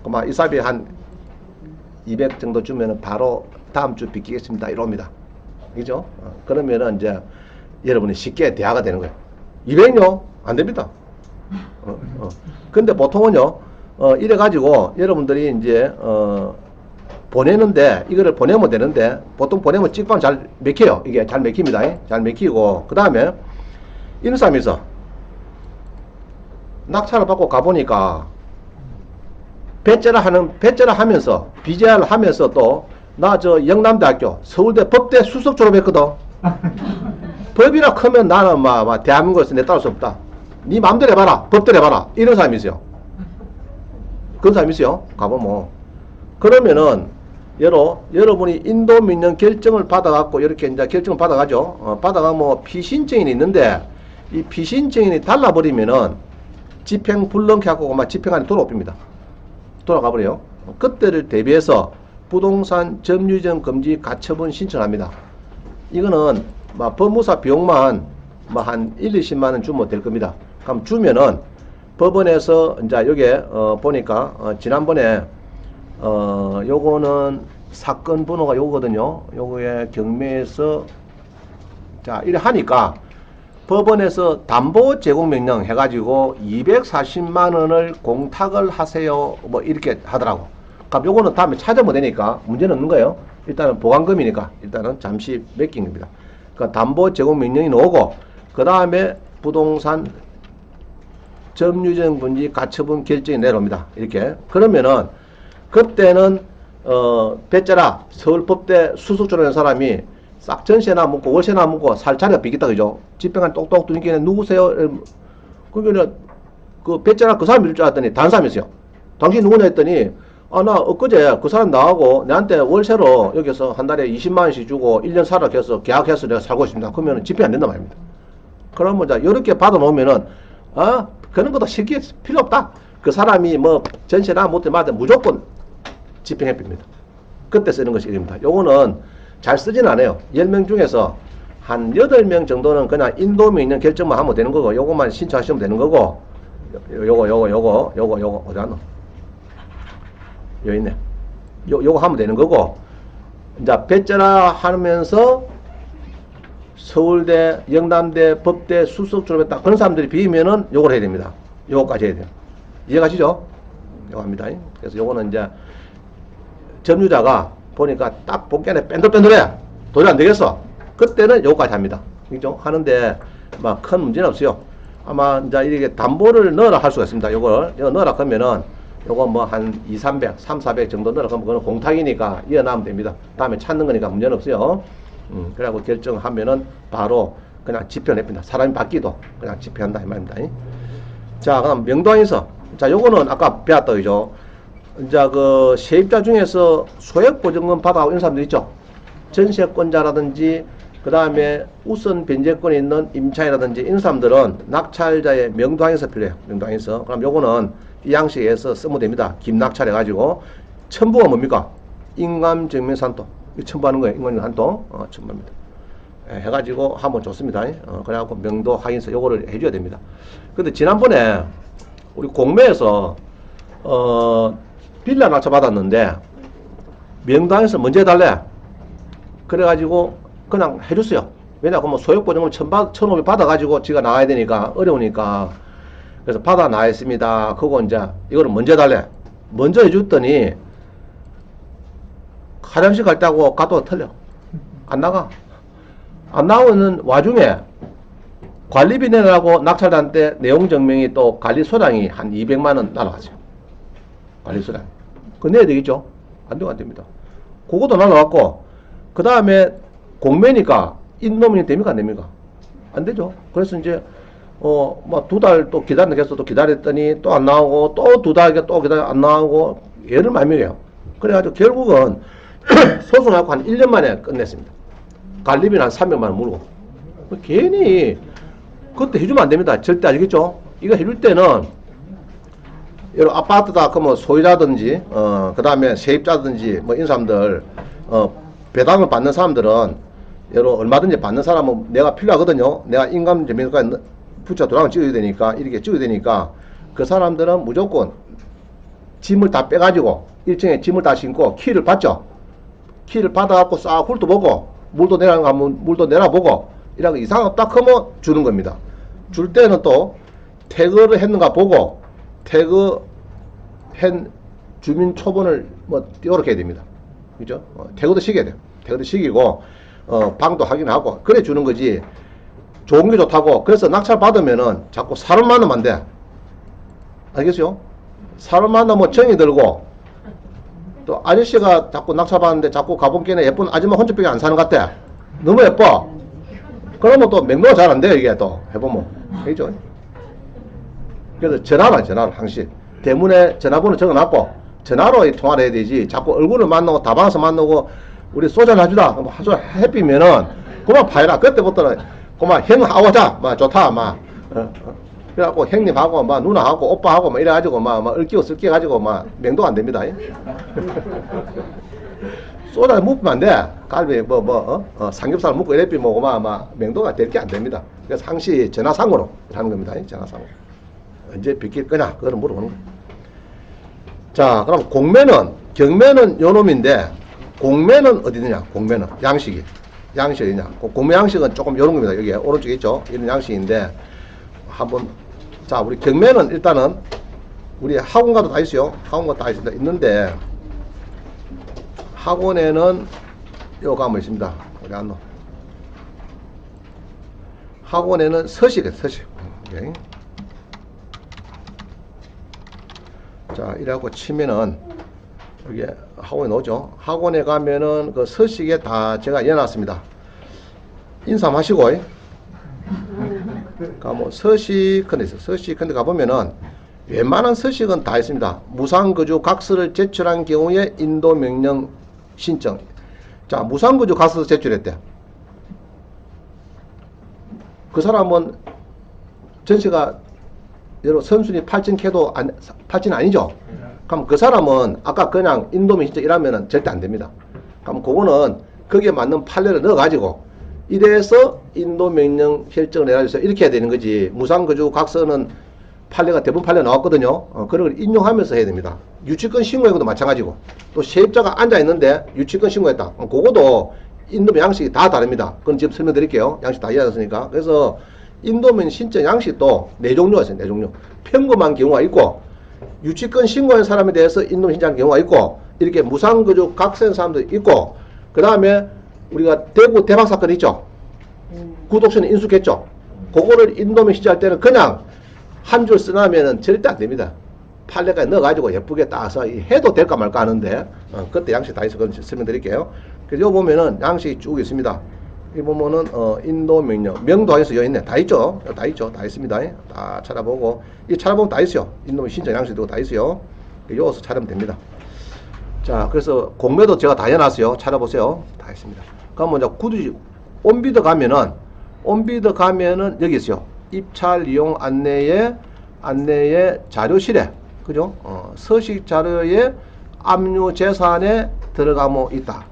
그럼 이사비 한 200 정도 주면은 바로 다음 주 빚기겠습니다. 이럽니다. 그죠? 그러면은 이제 여러분이 쉽게 대화가 되는 거예요. 200요? 안 됩니다. 근데 보통은요, 이래가지고 여러분들이 이제, 보내는데, 이거를 보내면 되는데, 보통 보내면 찍방 잘 맥혀요. 이게 잘 맥힙니다. 잘 맥히고, 그 다음에, 이런 사람이 있어. 낙찰을 받고 가보니까, 배째라 하면서, 비제를 하면서 또, 나 저 영남대학교, 서울대 법대 수석 졸업했거든. 법이라 크면 나는 막 대한민국에서 내 따를 수 없다. 네 맘대로 해봐라. 법대로 해봐라. 이런 사람이 있어요. 그런 사람이 있어요. 가보면. 그러면은, 여러분이 인도민령 결정을 받아갖고, 이렇게 이제 결정을 받아가죠. 받아가면 피신증인이 있는데, 이 피신증인이 달라버리면은, 집행 불능케 하고 막 집행안에 돌아옵니다. 돌아가버려요. 그때를 대비해서 부동산 점유정 금지 가처분 신청합니다. 이거는 막 법무사 비용만 뭐 한 1, 20만원 주면 될 겁니다. 그럼 주면은 법원에서 이제 여기에 보니까 지난번에 요거는 사건 번호가 요거거든요. 요거에 경매에서 자 이래 하니까 법원에서 담보 제공 명령 해가지고 240만원을 공탁을 하세요. 뭐 이렇게 하더라고. 그럼 요거는 다음에 찾아보면 되니까 문제는 없는 거예요. 일단은 보관금이니까 일단은 잠시 맡긴 겁니다. 그러니까 담보 제공 명령이 나오고 그 다음에 부동산 점유정 분지 가처분 결정이 내려옵니다. 이렇게 그러면은 그때는 배째라 서울법대 수석조라는 사람이 싹 전세나 묻고 월세나 묻고 살 자리가 비겠다 그죠? 집행관 똑똑 두니까 누구세요? 그러면은 그 배째라 그 사람이 줄 알았더니 다른 사람이었어요. 당신 누구냐 했더니 아 나 엊그제 그 사람 나하고 내한테 월세로 여기서 한 달에 20만원씩 주고 1년 살아 해서 계약해서 내가 살고 있습니다. 그러면 집행 안 된단 말입니다. 그러면 자 이렇게 받아 놓으면은 그런 것도 쉽게 필요 없다. 그 사람이 뭐 전세나 못해 맞아 무조건 집행해 빕니다. 그때 쓰는 것이 이겁니다. 요거는 잘 쓰진 않아요. 10명 중에서 한 8명 정도는 그냥 인도명령 결정만 하면 되는 거고, 요것만 신청하시면 되는 거고, 요거, 어디 갔노? 여기 있네. 요거 하면 되는 거고, 이제 배째라 하면서 서울대, 영남대, 법대, 수석 졸업했다. 그런 사람들이 비면은 요걸 해야 됩니다. 요거까지 해야 돼요. 이해가시죠? 요거 합니다. 그래서 요거는 이제 점유자가 보니까 딱 복귀 안에 뺀들뺀들해. 도저히 안 되겠어. 그때는 요거까지 합니다. 그죠? 하는데 막 큰 문제는 없어요. 아마 이제 이렇게 담보를 넣으라 할 수가 있습니다. 요걸 넣으라 하면은 요거 뭐 한 300 정도 넣으라 하면 그거는 공탁이니까 이어나면 됩니다. 다음에 찾는 거니까 문제는 없어요. 그래갖고 결정하면은 바로 그냥 집행냅니다. 사람이 바뀌도 그냥 집행한다 이 말입니다. 자, 그럼 명도항에서 자, 요거는 아까 배웠다 그죠? 이제 그 세입자 중에서 소액보증금 받아가고 있는 사람들 있죠. 전세권자라든지 그 다음에 우선 변제권이 있는 임차인이라든지 이런 사람들은 낙찰자의 명도항에서 필요해요. 명도항에서. 그럼 요거는 이 양식에서 쓰면 됩니다. 김낙찰 해가지고 첨부가 뭡니까? 인감증명산도 첨부하는 거예요. 인감증명산도 첨부합니다. 해가지고 하면 좋습니다. 그래갖고 명도 확인서 요거를 해줘야 됩니다. 근데 지난번에 우리 공매에서 빌라 낙찰 받았는데 명도항에서 먼저 해달래. 그래가지고 그냥 해줬어요. 왜냐하면 뭐 소액보증금 1,500 받아가지고 지가 나와야 되니까 어려우니까 그래서 받아 나왔습니다. 그거 이제 이거를 먼저 해달래. 먼저 해줬더니 화장실 갈 때하고 가도가 틀려. 안 나가. 안 나오는 와중에 관리비 내라고 낙찰한 때 내용 증명이 또 관리소장이 한 200만원 날아갔어요. 관리소장. 그거 내야 되겠죠? 안 되면 안 됩니다. 그것도 날아갔고, 그 다음에 공매니까 인노민이 됩니까? 안 됩니까? 안 되죠. 그래서 이제, 뭐 2달 또 기다린다 해서 또 기다렸더니 또 안 나오고, 또 2달 또 기다려 안 나오고, 얘를 말명해요. 그래가지고 결국은 소송하고 한 1년 만에 끝냈습니다. 관리비는 한 300만원 물고. 괜히, 그것도 해주면 안 됩니다. 절대 아시겠죠? 이거 해줄 때는, 여러 아파트다, 그러면 소유자든지, 그 다음에 세입자든지, 뭐, 이런 사람들, 배당을 받는 사람들은, 여러 얼마든지 받는 사람은 내가 필요하거든요. 내가 인감증명서까지 부처 도장을 찍어야 되니까, 이렇게 찍어야 되니까, 그 사람들은 무조건 짐을 다 빼가지고, 1층에 짐을 다 신고, 키를 받죠? 키를 받아갖고 싹 훑어보고, 물도 내라는 거 하면 물도 내라보고, 이라고 이상 없다 하면 주는 겁니다. 줄 때는 또, 태그를 했는가 보고, 태그한 주민 초본을 뭐 띄워놓게 해야 됩니다. 그죠? 태그도 시켜야 돼요. 태그도 시키고, 방도 확인하고, 그래 주는 거지. 좋은 게 좋다고. 그래서 낙찰 받으면은 자꾸 사람 만나면 안 돼. 알겠어요? 사람 만나면 정이 들고, 또 아저씨가 자꾸 낙찰 받는데 자꾸 가본께는 예쁜 아줌마 혼자밖에 안 사는 것 같아. 너무 예뻐. 그러면 또 맹도가 잘 안 돼요, 이게 또. 해보면. 그죠? 그래서 전화를 항시 대문에 전화번호 적어놨고 전화로 통화를 해야 되지. 자꾸 얼굴을 만나고 다방에서 만나고 우리 소주 해주다 하소 해피면은 그만 파이라. 그때부터는 그만 형하고 자 막 좋다 막 그래갖고 형님하고 막 누나하고 오빠하고 막 이래가지고 막 얽히고 쓸게 가지고 막 맹도 안 됩니다. 소주 묵으면 안 돼. 갈비 삼겹살 묵고 이래피 먹고 막 맹도가 될 게 안 됩니다. 그래서 항시 전화상으로 하는 겁니다. 전화상으로. 언제 비킬 거냐? 그거를 물어보는 거예요. 자, 그럼 경매는 요 놈인데, 공매는 어디느냐? 공매는. 양식이 어디냐? 공매 양식은 조금 요런 겁니다. 여기 오른쪽에 있죠? 이런 양식인데, 한번, 자, 우리 경매는 일단은, 우리 학원가도 다 있어요. 학원가 다 있습니다. 있는데, 학원에는, 요 가면 있습니다. 우리 안노. 학원에는 서식이에요, 서식. 오케이. 자, 이래갖고 치면은, 여기 학원에 나오죠. 학원에 가면은 그 서식에 다 제가 이어놨습니다. 인사하시고, 뭐 서식 컨대 있어. 서식 컨대 가보면은, 웬만한 서식은 다 있습니다. 무상거주 각서를 제출한 경우에 인도명령 신청. 자, 무상거주 각서 제출했대. 그 사람은 전세가 여러 선순위 8진 캐도 8진 아니죠? 그럼 그 사람은 아까 그냥 인도명 신청 이라면은 절대 안 됩니다. 그럼 그거는 거기에 맞는 판례를 넣어가지고 이래서 인도 명령 결정을 내놔주세요. 이렇게 해야 되는 거지. 무상거주 각서는 판례가 대부분 판례 나왔거든요. 그런 걸 인용하면서 해야 됩니다. 유치권 신고에도 마찬가지고 또 세입자가 앉아있는데 유치권 신고했다. 그거도 인도 양식이 다 다릅니다. 그건 지금 설명드릴게요. 양식 다 이해하셨으니까. 그래서 인도명 신청 양식도 네 종류가 있어요. 네 종류. 평범한 경우가 있고 유치권 신고한 사람에 대해서 인도 신청하는 경우가 있고 이렇게 무상거주 각서한 사람도 있고 그 다음에 우리가 대구 대박 사건 있죠. 구독서는 인수했죠. 그거를 인도명 신청할 때는 그냥 한 줄 쓰나면은 절대 안 됩니다. 판례까지 넣어가지고 예쁘게 따서 해도 될까 말까 하는데 그때 양식 다 있어. 그건 설명드릴게요. 그래서 여기 보면은 양식이 쭉 있습니다. 이 보면은 인도 명령 명도 하에서 여기 있네. 다 있죠. 다 있죠. 다 있습니다. 다 찾아보고 이 찾아보면 다 있어요. 인도 신청 양식도 다 있어요. 여기서 찾으면 됩니다. 자, 그래서 공매도 제가 다 해놨어요. 찾아보세요. 다 있습니다. 그럼 먼저 구두 온비드 가면은 여기 있어요. 입찰 이용 안내의 자료실에 그죠? 서식 자료에 압류 재산에 들어가면 있다.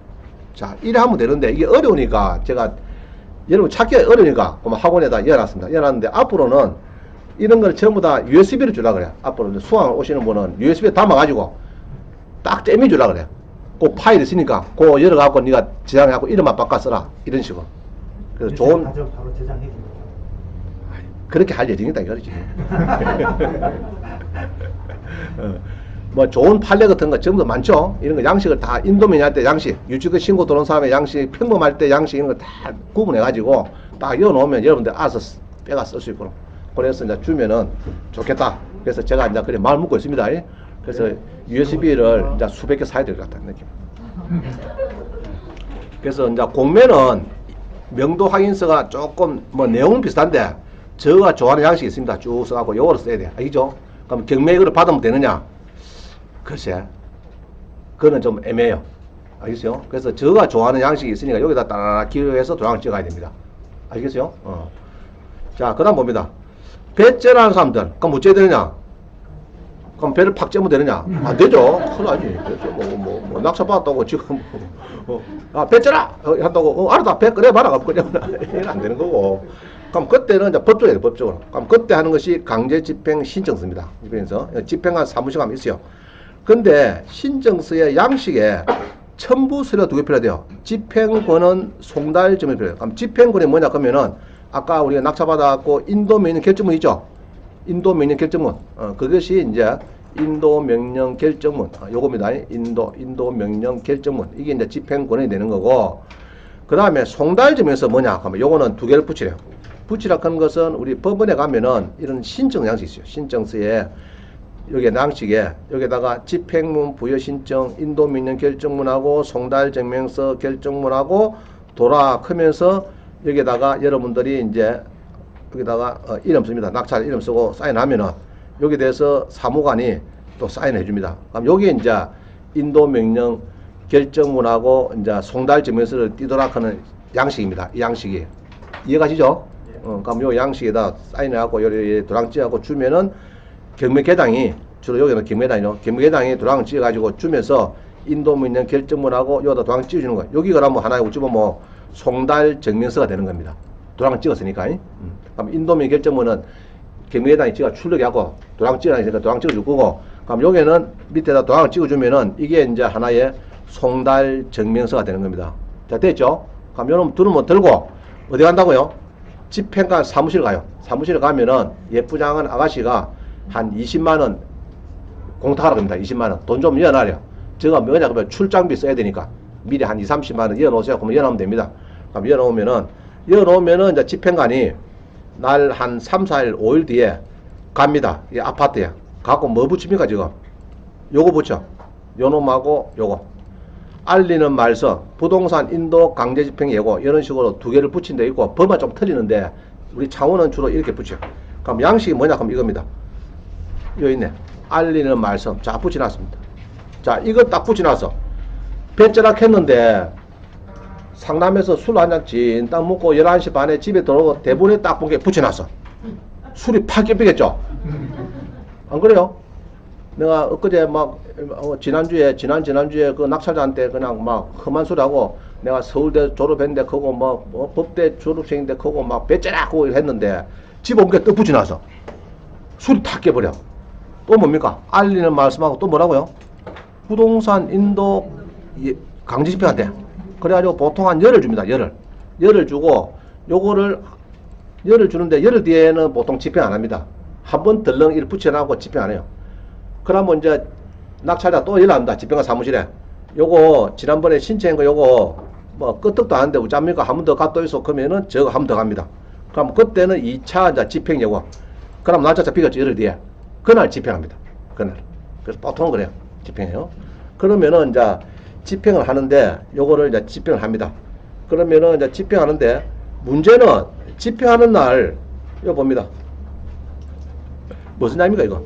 자, 이래 하면 되는데 이게 어려우니까 제가 여러분 찾기 어려우니까 학원에다 열어놨습니다. 열어놨는데 앞으로는 이런 걸 전부 다 USB를 주려고 그래요. 앞으로 수강 오시는 분은 USB 담아가지고 딱 잼이 주려고 그래요. 그 파일이 있으니까 그거 열어갖고 네가 저장해갖고 이름만 바꿔 써라. 이런 식으로. 그래서 좋은 가져 바로 제작해 줍니다. 그렇게 할 예정이다 이거지. 뭐 좋은 판례 같은 거 전부 다 많죠. 이런 거 양식을 다 인도면이 할 때 양식, 유치권 신고 들어온 사람의 양식, 평범할 때 양식 이런 거 다 구분해가지고 딱 이어놓으면 여러분들 알아서 빼가 쓸 수 있고. 그래서 이제 주면은 좋겠다. 그래서 제가 이제 그래 마음 먹고 있습니다. 그래서 USB를 이제 수백 개 사야 될 것 같다는 느낌. 그래서 이제 공매는 명도 확인서가 조금 뭐 내용은 비슷한데 저가 좋아하는 양식이 있습니다. 쭉 써갖고 요거를 써야 돼. 알겠죠? 그럼 경매 이거를 받으면 되느냐? 글쎄, 그거는 좀 애매해요. 알겠어요? 그래서 저가 좋아하는 양식이 있으니까 여기다 따라락 기록해서 도장을 찍어야 됩니다. 알겠어요? 자, 그 다음 봅니다. 배째라는 사람들, 그럼 어째야 되느냐? 그럼 배를 팍 째면 되느냐? 안 되죠. 큰일 나지. 뭐 낙차 받았다고 지금, 배째라! 한다고, 알았다, 배 끓여봐라. 그럼 끓여봐라. 이건 안 되는 거고. 그럼 그때는 이제 법적이에요, 법적으로. 그럼 그때 하는 것이 강제 집행 신청서입니다. 그래서 집행한 사무실 가면 있어요. 근데 신청서의 양식에 첨부 서류가 두 개 필요해요. 집행권은 송달점이 필요해요. 그럼 집행권이 뭐냐 그러면은 아까 우리가 낙찰받아갖고 인도 명령 결정문 있죠? 인도 명령 결정문. 그것이 이제 인도 명령 결정문. 요겁니다. 인도 명령 결정문. 이게 이제 집행권이 되는 거고. 그 다음에 송달점에서 뭐냐 하면 요거는 두 개를 붙이래요. 붙이라 하는 것은 우리 법원에 가면은 이런 신청 양식이 있어요. 신청서에 여기 양식에 여기다가 집행문 부여 신청 인도 명령 결정문하고 송달 증명서 결정문하고 도라 크면서 여기다가 여러분들이 이제 여기다가 이름 씁니다. 낙찰 이름 쓰고 사인하면은 여기 대해서 사무관이 또 사인해 줍니다. 그럼 여기에 이제 인도 명령 결정문하고 이제 송달 증명서를 띄도록 하는 양식입니다. 이 양식이 이해가시죠? 그럼 요 양식에다 사인해갖고 여기 도장 찍어갖고 주면은 경매계장이 주로 여기는 경매단이요. 경매계장이 도장을 찍어가지고 주면서 인도 명령 결정문하고 여기다 도장 찍어주는 거예요. 여기가 뭐 하나의 어찌보면 뭐 송달 증명서가 되는 겁니다. 도장을 찍었으니까. 그럼 인도 명령 결정문은 경매계장이 찍어 출력하고 도장 찍어주니까 도장 찍어줄 거고. 그럼 여기는 밑에다 도장을 찍어주면은 이게 이제 하나의 송달 증명서가 되는 겁니다. 자, 됐죠? 그럼 여러분 들으면 들고 어디 간다고요? 집행관 사무실 가요. 사무실에 가면은 예부장은 아가씨가 한 20만원 공탁하라고 합니다. 20만원. 돈 좀 이어놔요. 제가 뭐냐, 그러면 출장비 써야 되니까 미리 한 20~30만원 이어놓으세요. 그러면 이어놓으면 됩니다. 그럼 이어놓으면은 이제 집행관이 날 한 3~4일, 5일 뒤에 갑니다. 이 아파트에. 갖고 뭐 붙입니까, 지금? 요거 붙여. 요놈하고 요거. 알리는 말서, 부동산 인도 강제 집행 예고, 이런 식으로 두 개를 붙인 데 있고, 법은 좀 틀리는데, 우리 창원은 주로 이렇게 붙여. 그럼 양식이 뭐냐, 그럼 이겁니다. 여기 있네. 알리는 말씀. 자, 붙여놨습니다. 자, 이거 딱 붙여놨어. 배째락 했는데, 상남에서 술 한잔 찐딱 먹고 11시 반에 집에 들어오고 대본에 딱 본 게 붙여놨어. 술이 팍 깨비겠죠? 안 그래요? 내가 엊그제 막 지난주에 그 낙찰자한테 그냥 막 험한 소리 하고 내가 서울대 졸업했는데 그거 뭐 법대 졸업생인데 그거 막 배째라고 했는데 집 옮겨 떡 붙이 나서 술이 탁 깨버려. 또 뭡니까? 알리는 말씀하고 또 뭐라고요? 부동산 인도 강제 집행한대. 그래가지고 보통 한 열을 줍니다. 열을 주고 요거를 열을 주는데 열흘 뒤에는 보통 집행 안 합니다. 한 번 덜렁 일 붙여놔고 집행 안 해요. 그러면 이제 낙찰자 또 연락합니다. 집행관 사무실에. 요거 지난번에 신청한 거 요거 뭐 끄떡도 안 하는데 우짜입니까? 한 번 더 갖다 있어. 그러면은 저거 한 번 더 갑니다. 그럼 그때는 2차 이제 집행 예고. 그럼 날짜 잡히겠죠. 열흘 뒤에. 그날 집행합니다. 그날. 그래서 보통은 그래요. 집행해요. 그러면은 이제 집행을 하는데 요거를 이제 집행을 합니다. 그러면은 이제 집행하는데 문제는 집행하는 날 이거 봅니다. 무슨 날입니까 이거?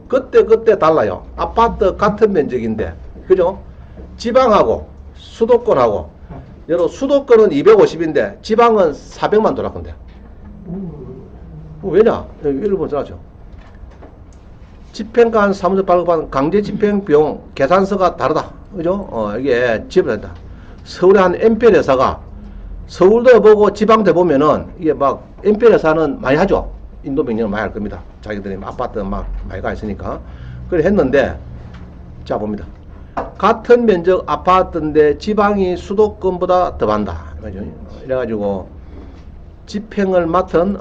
그때 달라요. 아파트 같은 면적인데 그죠? 지방하고 수도권하고 여러 수도권은 250인데 지방은 400만 돌아간대. 왜냐? 일본 전하죠. 집행관 사무소 발급한 강제 집행 비용 계산서가 다르다. 그죠? 이게 지급을 한다. 서울의 한 MPL 회사가 서울도 보고 지방도 보면은 이게 막 MPL 회사는 많이 하죠. 인도 명령을 많이 할 겁니다. 자기들이 아파트 막 많이 가 있으니까. 그래 했는데 자 봅니다. 같은 면적 아파트인데 지방이 수도권보다 더 받는다. 이래가지고 집행을 맡은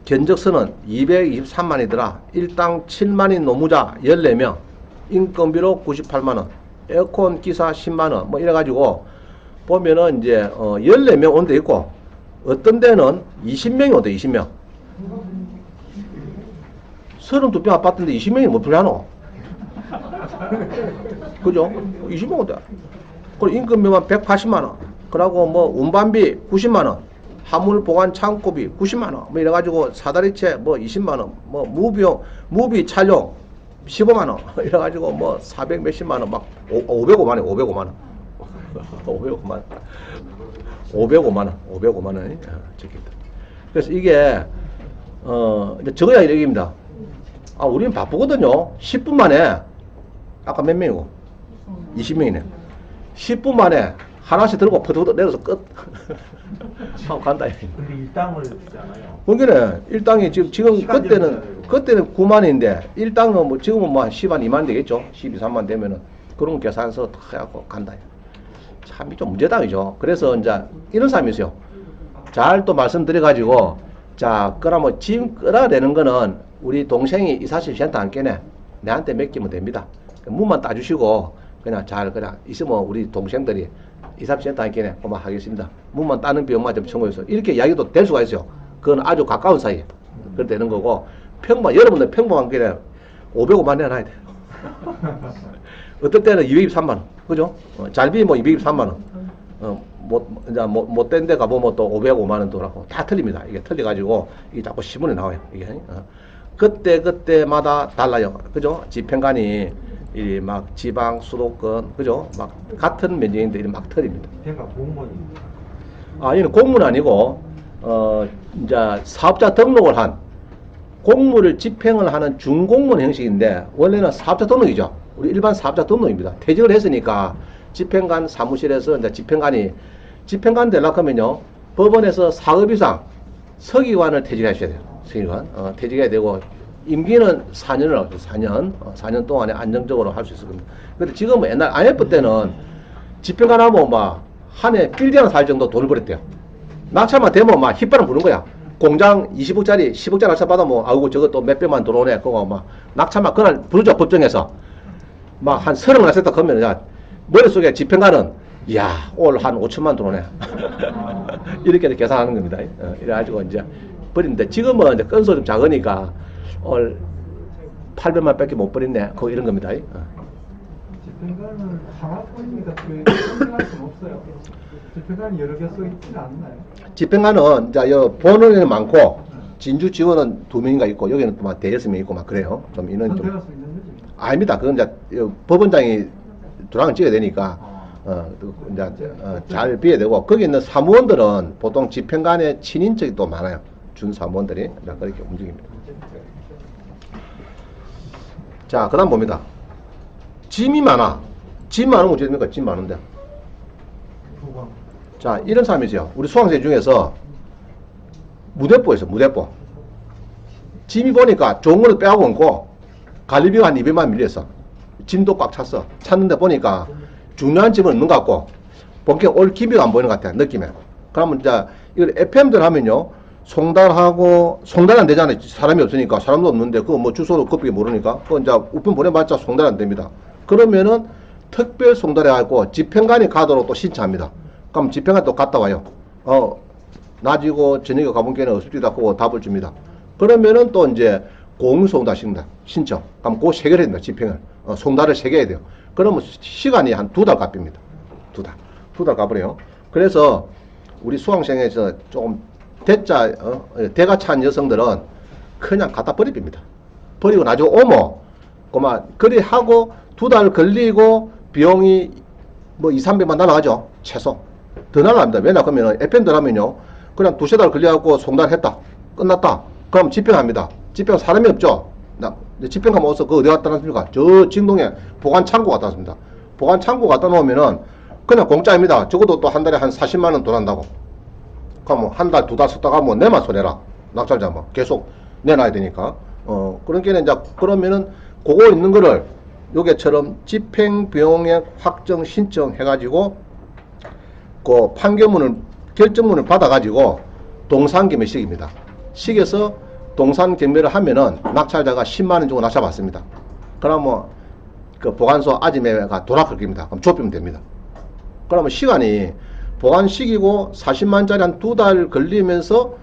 견적서는 223만이더라. 일당 7만인 노무자 14명, 인건비로 98만원, 에어컨 기사 10만원, 뭐 이래가지고 보면은 이제 14명 온 데 있고 어떤 데는 20명이 온대. 20명. 32평 아파트인데 20명이 뭐 필요하노? 그죠? 20명 온대. 그리고 인건비만 180만원. 그러고 뭐 운반비 90만원. 화물 보관 창고비 90만원. 뭐 이래가지고 사다리채 뭐 20만원. 뭐 무비 촬영 15만원. 이래가지고 뭐 400 몇십만원 막 505만원. 505만원. 505만원. 505만원. 505만원이 적혀있다. 그래서 이게 적어야 이렇게입니다. 아, 우리는 바쁘거든요. 10분 만에 아까 몇 명이고? 20명이네. 10분 만에 하나씩 들고 퍼득 내려서 끝. 하고 간다. 근데 일당을 주잖아요. 그러니까 일당이 지금 그때는 9만인데 일당은 뭐 지금은 뭐 한 10만 2만 되겠죠. 12, 3만 되면은 그런 계산서 다 해갖고 간다. 참 좀 문제당이죠. 그래서 이제 이런 사람이 있어요. 잘 또 말씀드려가지고 자, 그러면 지금 끌어내는 거는 우리 동생이 이사실 센터 안 깨네. 내한테 맡기면 됩니다. 문만 따주시고 그냥 잘 그냥 있으면 우리 동생들이 이사센터 안 깨네. 그만 하겠습니다. 문만 따는 비용만 좀 청구해서 이렇게 이야기도 될 수가 있어요. 그건 아주 가까운 사이에. 그래 되는 거고 여러분들 평범한 길에 505만 내놔야 돼요. 어떨 때는 223만원. 그죠? 잘비 뭐 223만원. 못된 데 가보면 또 505만원 더라고. 다 틀립니다. 이게 틀려가지고, 이게 자꾸 시문에 나와요. 이게. 그때마다 달라요. 그죠? 집행관이, 이 막 지방, 수도권, 그죠? 막 같은 면적인데 막 틀립니다. 집행관 공무원입니다. 아, 이는 공무원 아니고, 이제 사업자 등록을 한, 공무를 집행을 하는 준공무원 형식인데, 원래는 사업자 등록이죠. 우리 일반 사업자 등록입니다. 퇴직을 했으니까, 집행관 사무실에서 이제 집행관 되려고 하면요, 법원에서 4급 이상 서기관을 퇴직하셔야 돼요. 서기관. 퇴직해야 되고, 임기는 4년을, 4년 동안에 안정적으로 할 수 있을 겁니다. 근데 지금은 옛날 IMF 때는 집행관 하면 막, 한 해 빌딩 하나 살 정도 돈을 벌었대요. 낙찰만 되면 막 휘바람 부는 거야. 공장 20억짜리, 10억짜리 낙찰 받으면, 아이고, 저것도 몇백만 들어오네. 그거 막, 낙찰만 그날 부르죠, 법정에서. 막 한 30만 원 그러면, 야, 머릿속에 집행관은, 이야, 오늘 한 5천만 들어오네. 이렇게 계산하는 겁니다. 이래가지고 이제 버리는데, 지금은 이제 건수 좀 작으니까, 오늘 800만 밖에 못 버렸네. 그거 이런 겁니다. 집행관은 하나뿐이니까 집행할 수는 없어요. 집행관이 여러 개 써 있지는 않나요? 집행관은 이제 본원에는 많고 진주 지원은 2명인가 있고 여기는 또 막 대여섯 명 있고 막 그래요. 좀 인원 좀 선택할 수 있는 거지. 아닙니다. 그건 이제 법원장이 도장을 찍어야 되니까 이제 잘 비워야 되고 거기 있는 사무원들은 보통 집행관의 친인척이 또 많아요. 준 사무원들이 그렇게 움직입니다. 자, 그다음 봅니다. 짐이 많아. 짐 많은 거 어떻게 됩니까? 짐 많은데. 자, 이런 사람이죠. 우리 수강생 중에서 무대뽀 있어, 무대뽀. 짐이 보니까 좋은 거는 빼고 얹고, 관리비가 한 200만 밀렸어. 짐도 꽉 찼어. 찼는데 보니까 중요한 짐은 없는 것 같고, 본격 올 기미가 안 보이는 것 같아, 느낌에. 그러면 이제, 이걸 FM들 하면요, 송달하고, 송달 안 되잖아요. 사람이 없으니까. 사람도 없는데, 그거 뭐 주소도 급하게 모르니까. 그거 이제 우편 보내봤자 송달 안 됩니다. 그러면은, 특별 송달해갖고, 집행관이 가도록 또 신청합니다. 그럼 집행관 또 갔다 와요. 낮이고 저녁에 가본 게는 없을 때다 하고 답을 줍니다. 그러면은 또 이제 공송달 신청. 그럼 그거 세 개를 해야 됩니다. 집행을. 송달을 세 개 해야 돼요. 그러면 시간이 한 2달 값입니다. 2달. 2달 값을해요. 그래서 우리 수강생에서 조금 대가 찬 여성들은 그냥 갖다 버립니다. 버리고 나중에 오면 그만 그리 하고 2달 걸리고 비용이 뭐 2, 300만 날아가죠. 최소. 더 날아갑니다. 왜냐 그러면 FM들 하면요. 그냥 2~3달 걸려갖고 송달했다. 끝났다. 그럼 집행합니다. 집행 사람이 없죠. 집행관 모서 그거 어디 갖다 놨습니까? 저 진동에 보관 창고 갖다 놨습니다. 보관 창고 갖다 놓으면은 그냥 공짜입니다. 적어도 또 한 달에 한 40만 원 돈 한다고. 그럼 한 달, 2달 썼다가 뭐 내만 손해라. 낙찰자 뭐 계속 내놔야 되니까. 그러니까 이제 그러면은 그거 있는 거를 요게처럼 집행비용액 확정 신청해가지고 그 결정문을 받아가지고 동산경매식입니다. 식에서 동산경매를 하면은 낙찰자가 10만원 주고 낙찰받습니다. 그러면 그 보관소 아지매가 돌아갈깁니다. 그럼 좁히면 됩니다. 그러면 시간이 보관식이고 40만짜리 한 2달 걸리면서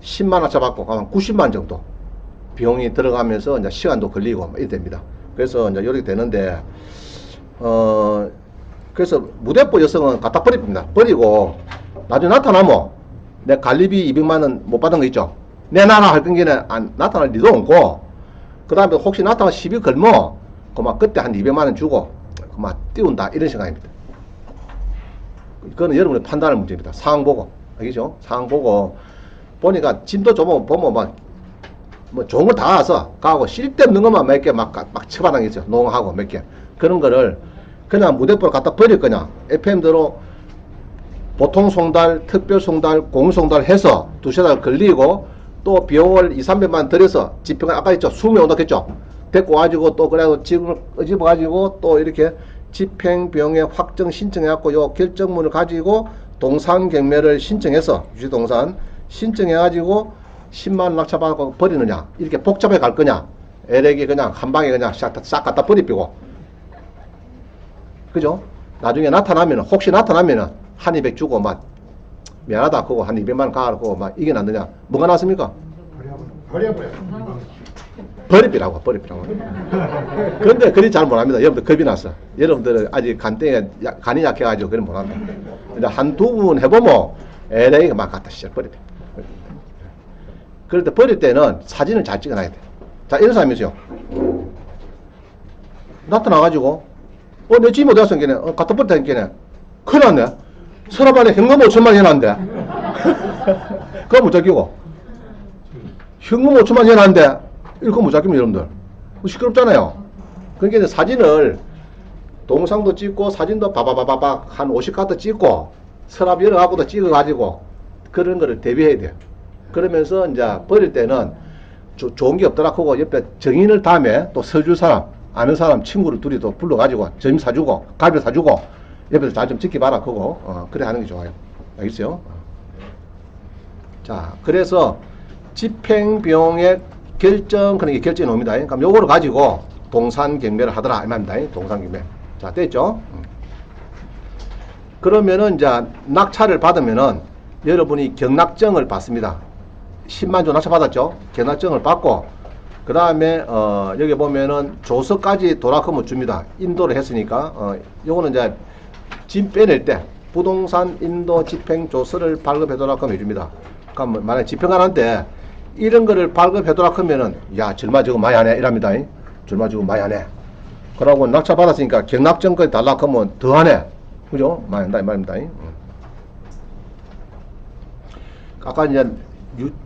10만 낙찰받고 한 90만 정도 비용이 들어가면서 이제 시간도 걸리고 이렇게 됩니다. 그래서 이제 이렇게 되는데 그래서 무대뽀 여성은 갖다 버립니다. 버리고 나중에 나타나면 내 관리비 200만원 못 받은 거 있죠. 내놔라 할 경기는 안 나타날 리도 없고 그 다음에 혹시 나타나 시비 걸면 그만 그때 한 200만원 주고 그만 띄운다 이런 생각입니다. 그거는 여러분의 판단할 문제입니다. 상황 보고 알겠죠? 상황 보고 보니까 짐도 좀 보면 막 뭐 좋은 거 다 와서 가고 쓸데없는 것만 몇 개 막 처방하겠죠. 농하고 몇 개 그런 거를 그냥 무대뽀로 갖다 버릴 거냐. FM대로 보통 송달, 특별 송달, 공송달 해서 2~3달 걸리고 또 비용을 200~300만 들여서 집행을 아까 했죠. 20명 온다 했죠. 데리고 가지고 또 그래도 지금을 끄집어 가지고 또 이렇게 집행비용의 확정 신청해갖고 요 결정문을 가지고 동산경매를 신청해서 유지동산 신청해가지고 10만원 낙찰받고 버리느냐. 이렇게 복잡해 갈 거냐. 에렉이 그냥 한 방에 그냥 싹 갖다 버리고. 그죠? 나중에 나타나면, 혹시 나타나면은 한 200 주고 막 미안하다 그거 한 200만원 가고 막 이게 낫느냐. 뭐가 낫습니까? 버려버려. 버리라고. 근데 그리 잘 못합니다. 여러분들 겁이 났어. 여러분들은 아직 간이 약해가지고 그리 못한다. 근데 한두 번 해보면 에레이가 막 갖다 시작 버리대. 그럴 때 버릴 때는 사진을 잘 찍어놔야 돼. 자, 이런 사람이 있어요. 나타나가지고 내 집이 어디 갔어? 갖다 버렸다니까. 큰일 났네. 서랍 안에 현금 5천만 해놨는데. 그거 못 잡히고. 현금 5천만 해놨는데 이거 못 잡히면 여러분들 시끄럽잖아요. 그러니까 이제 사진을 동상도 찍고 사진도 바바바바박 한 50카트 찍고 서랍 여러 갖고도 찍어가지고 그런 거를 대비해야 돼요. 그러면서 이제 버릴 때는 좋은 게 없더라 하고 옆에 정인을 다음에 또 서줄 사람 아는 사람 친구를 둘이 또 불러가지고 점 사주고 갈비 사주고 옆에서 잘 좀 지켜봐라 그거 그래 하는 게 좋아요. 알겠어요? 자, 그래서 집행비용의 결정 그런 게 결정이 옵니다. 그럼 요거를 가지고 동산경매를 하더라 이 말입니다. 동산경매. 자, 됐죠? 그러면은 이제 낙찰을 받으면은 여러분이 경락증을 받습니다. 10만 주 낙찰 받았죠? 경락증을 받고 그 다음에 여기 보면은 조서까지 돌아가면 줍니다. 인도를 했으니까 요거는 이제 짐 빼낼 때 부동산 인도 집행 조서를 발급해도록 하면 해줍니다. 그럼 만약에 집행관한테 이런 거를 발급해도록 하면은 야 절마 저거 많이 하네 이랍니다. 절마 저거 많이 하네. 그러고 낙찰 받았으니까 경락증까지 달라고 하면 더 하네. 그죠? 많이 한다 이 말입니다. 아까 이제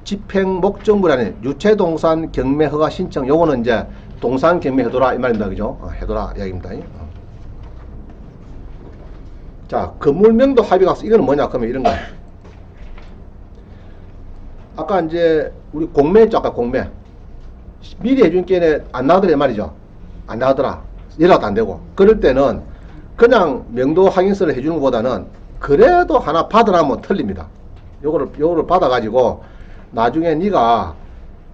집행 목적물 안에 유체동산 경매 허가 신청 요거는 이제 동산 경매 해둬라 이 말입니다. 그죠? 해둬라 이야기입니다. 자, 건물명도 합의각서 이거는 뭐냐 그러면 이런 거야. 아까 이제 우리 공매 했죠. 아까 공매 미리 해준 게에 안 나오더라 말이죠. 안 나오더라. 연락도 안 되고. 그럴 때는 그냥 명도 확인서를 해주는 것보다는 그래도 하나 받으라면 틀립니다. 요거를 받아가지고 나중에 네가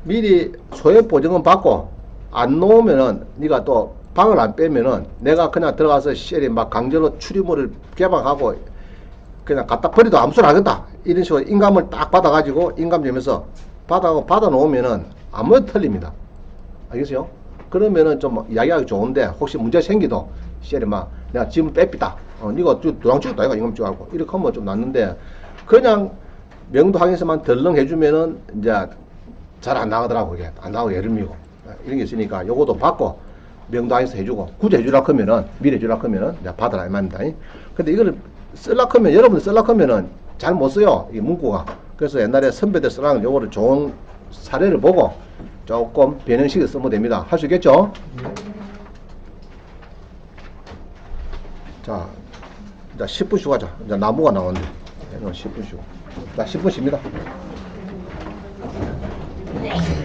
미리 소액 보증은 받고 안 놓으면은 네가 또 방을 안 빼면은 내가 그냥 들어가서 쉘이 막 강제로 출입물을 개방하고 그냥 갖다 버리도 암수를 하겠다. 이런 식으로 인감을 딱 받아가지고 인감 주면서 받아 놓으면은 아무래도 틀립니다. 알겠어요? 그러면은 좀 이야기하기 좋은데 혹시 문제 생기도 쉘이 막 내가 지금 뺍니다. 니가 도장 찍었다 이거 인감 찍어갖고 이렇게 하면 좀 낫는데 그냥 명도 확인서만 덜렁 해주면은 이제 잘 안 나가더라고. 이게 안 나오고 예름이고 이런 게 있으니까 요것도 받고 명도 확인서 해주고 굳이 해주라 하면은 미리 해주라 하면은 내가 받으라 이 말입니다. 근데 이거를 쓸라 하면 여러분들 쓸라 하면은 잘 못 써요 이 문구가. 그래서 옛날에 선배들 쓰라는 요거를 좋은 사례를 보고 조금 변형식을 쓰면 됩니다. 할 수 있겠죠? 자, 이제 10분 쉬고 하자. 이제 나무가 나오는데 10분 쉬고. 자, 10분 쉽니다. 네.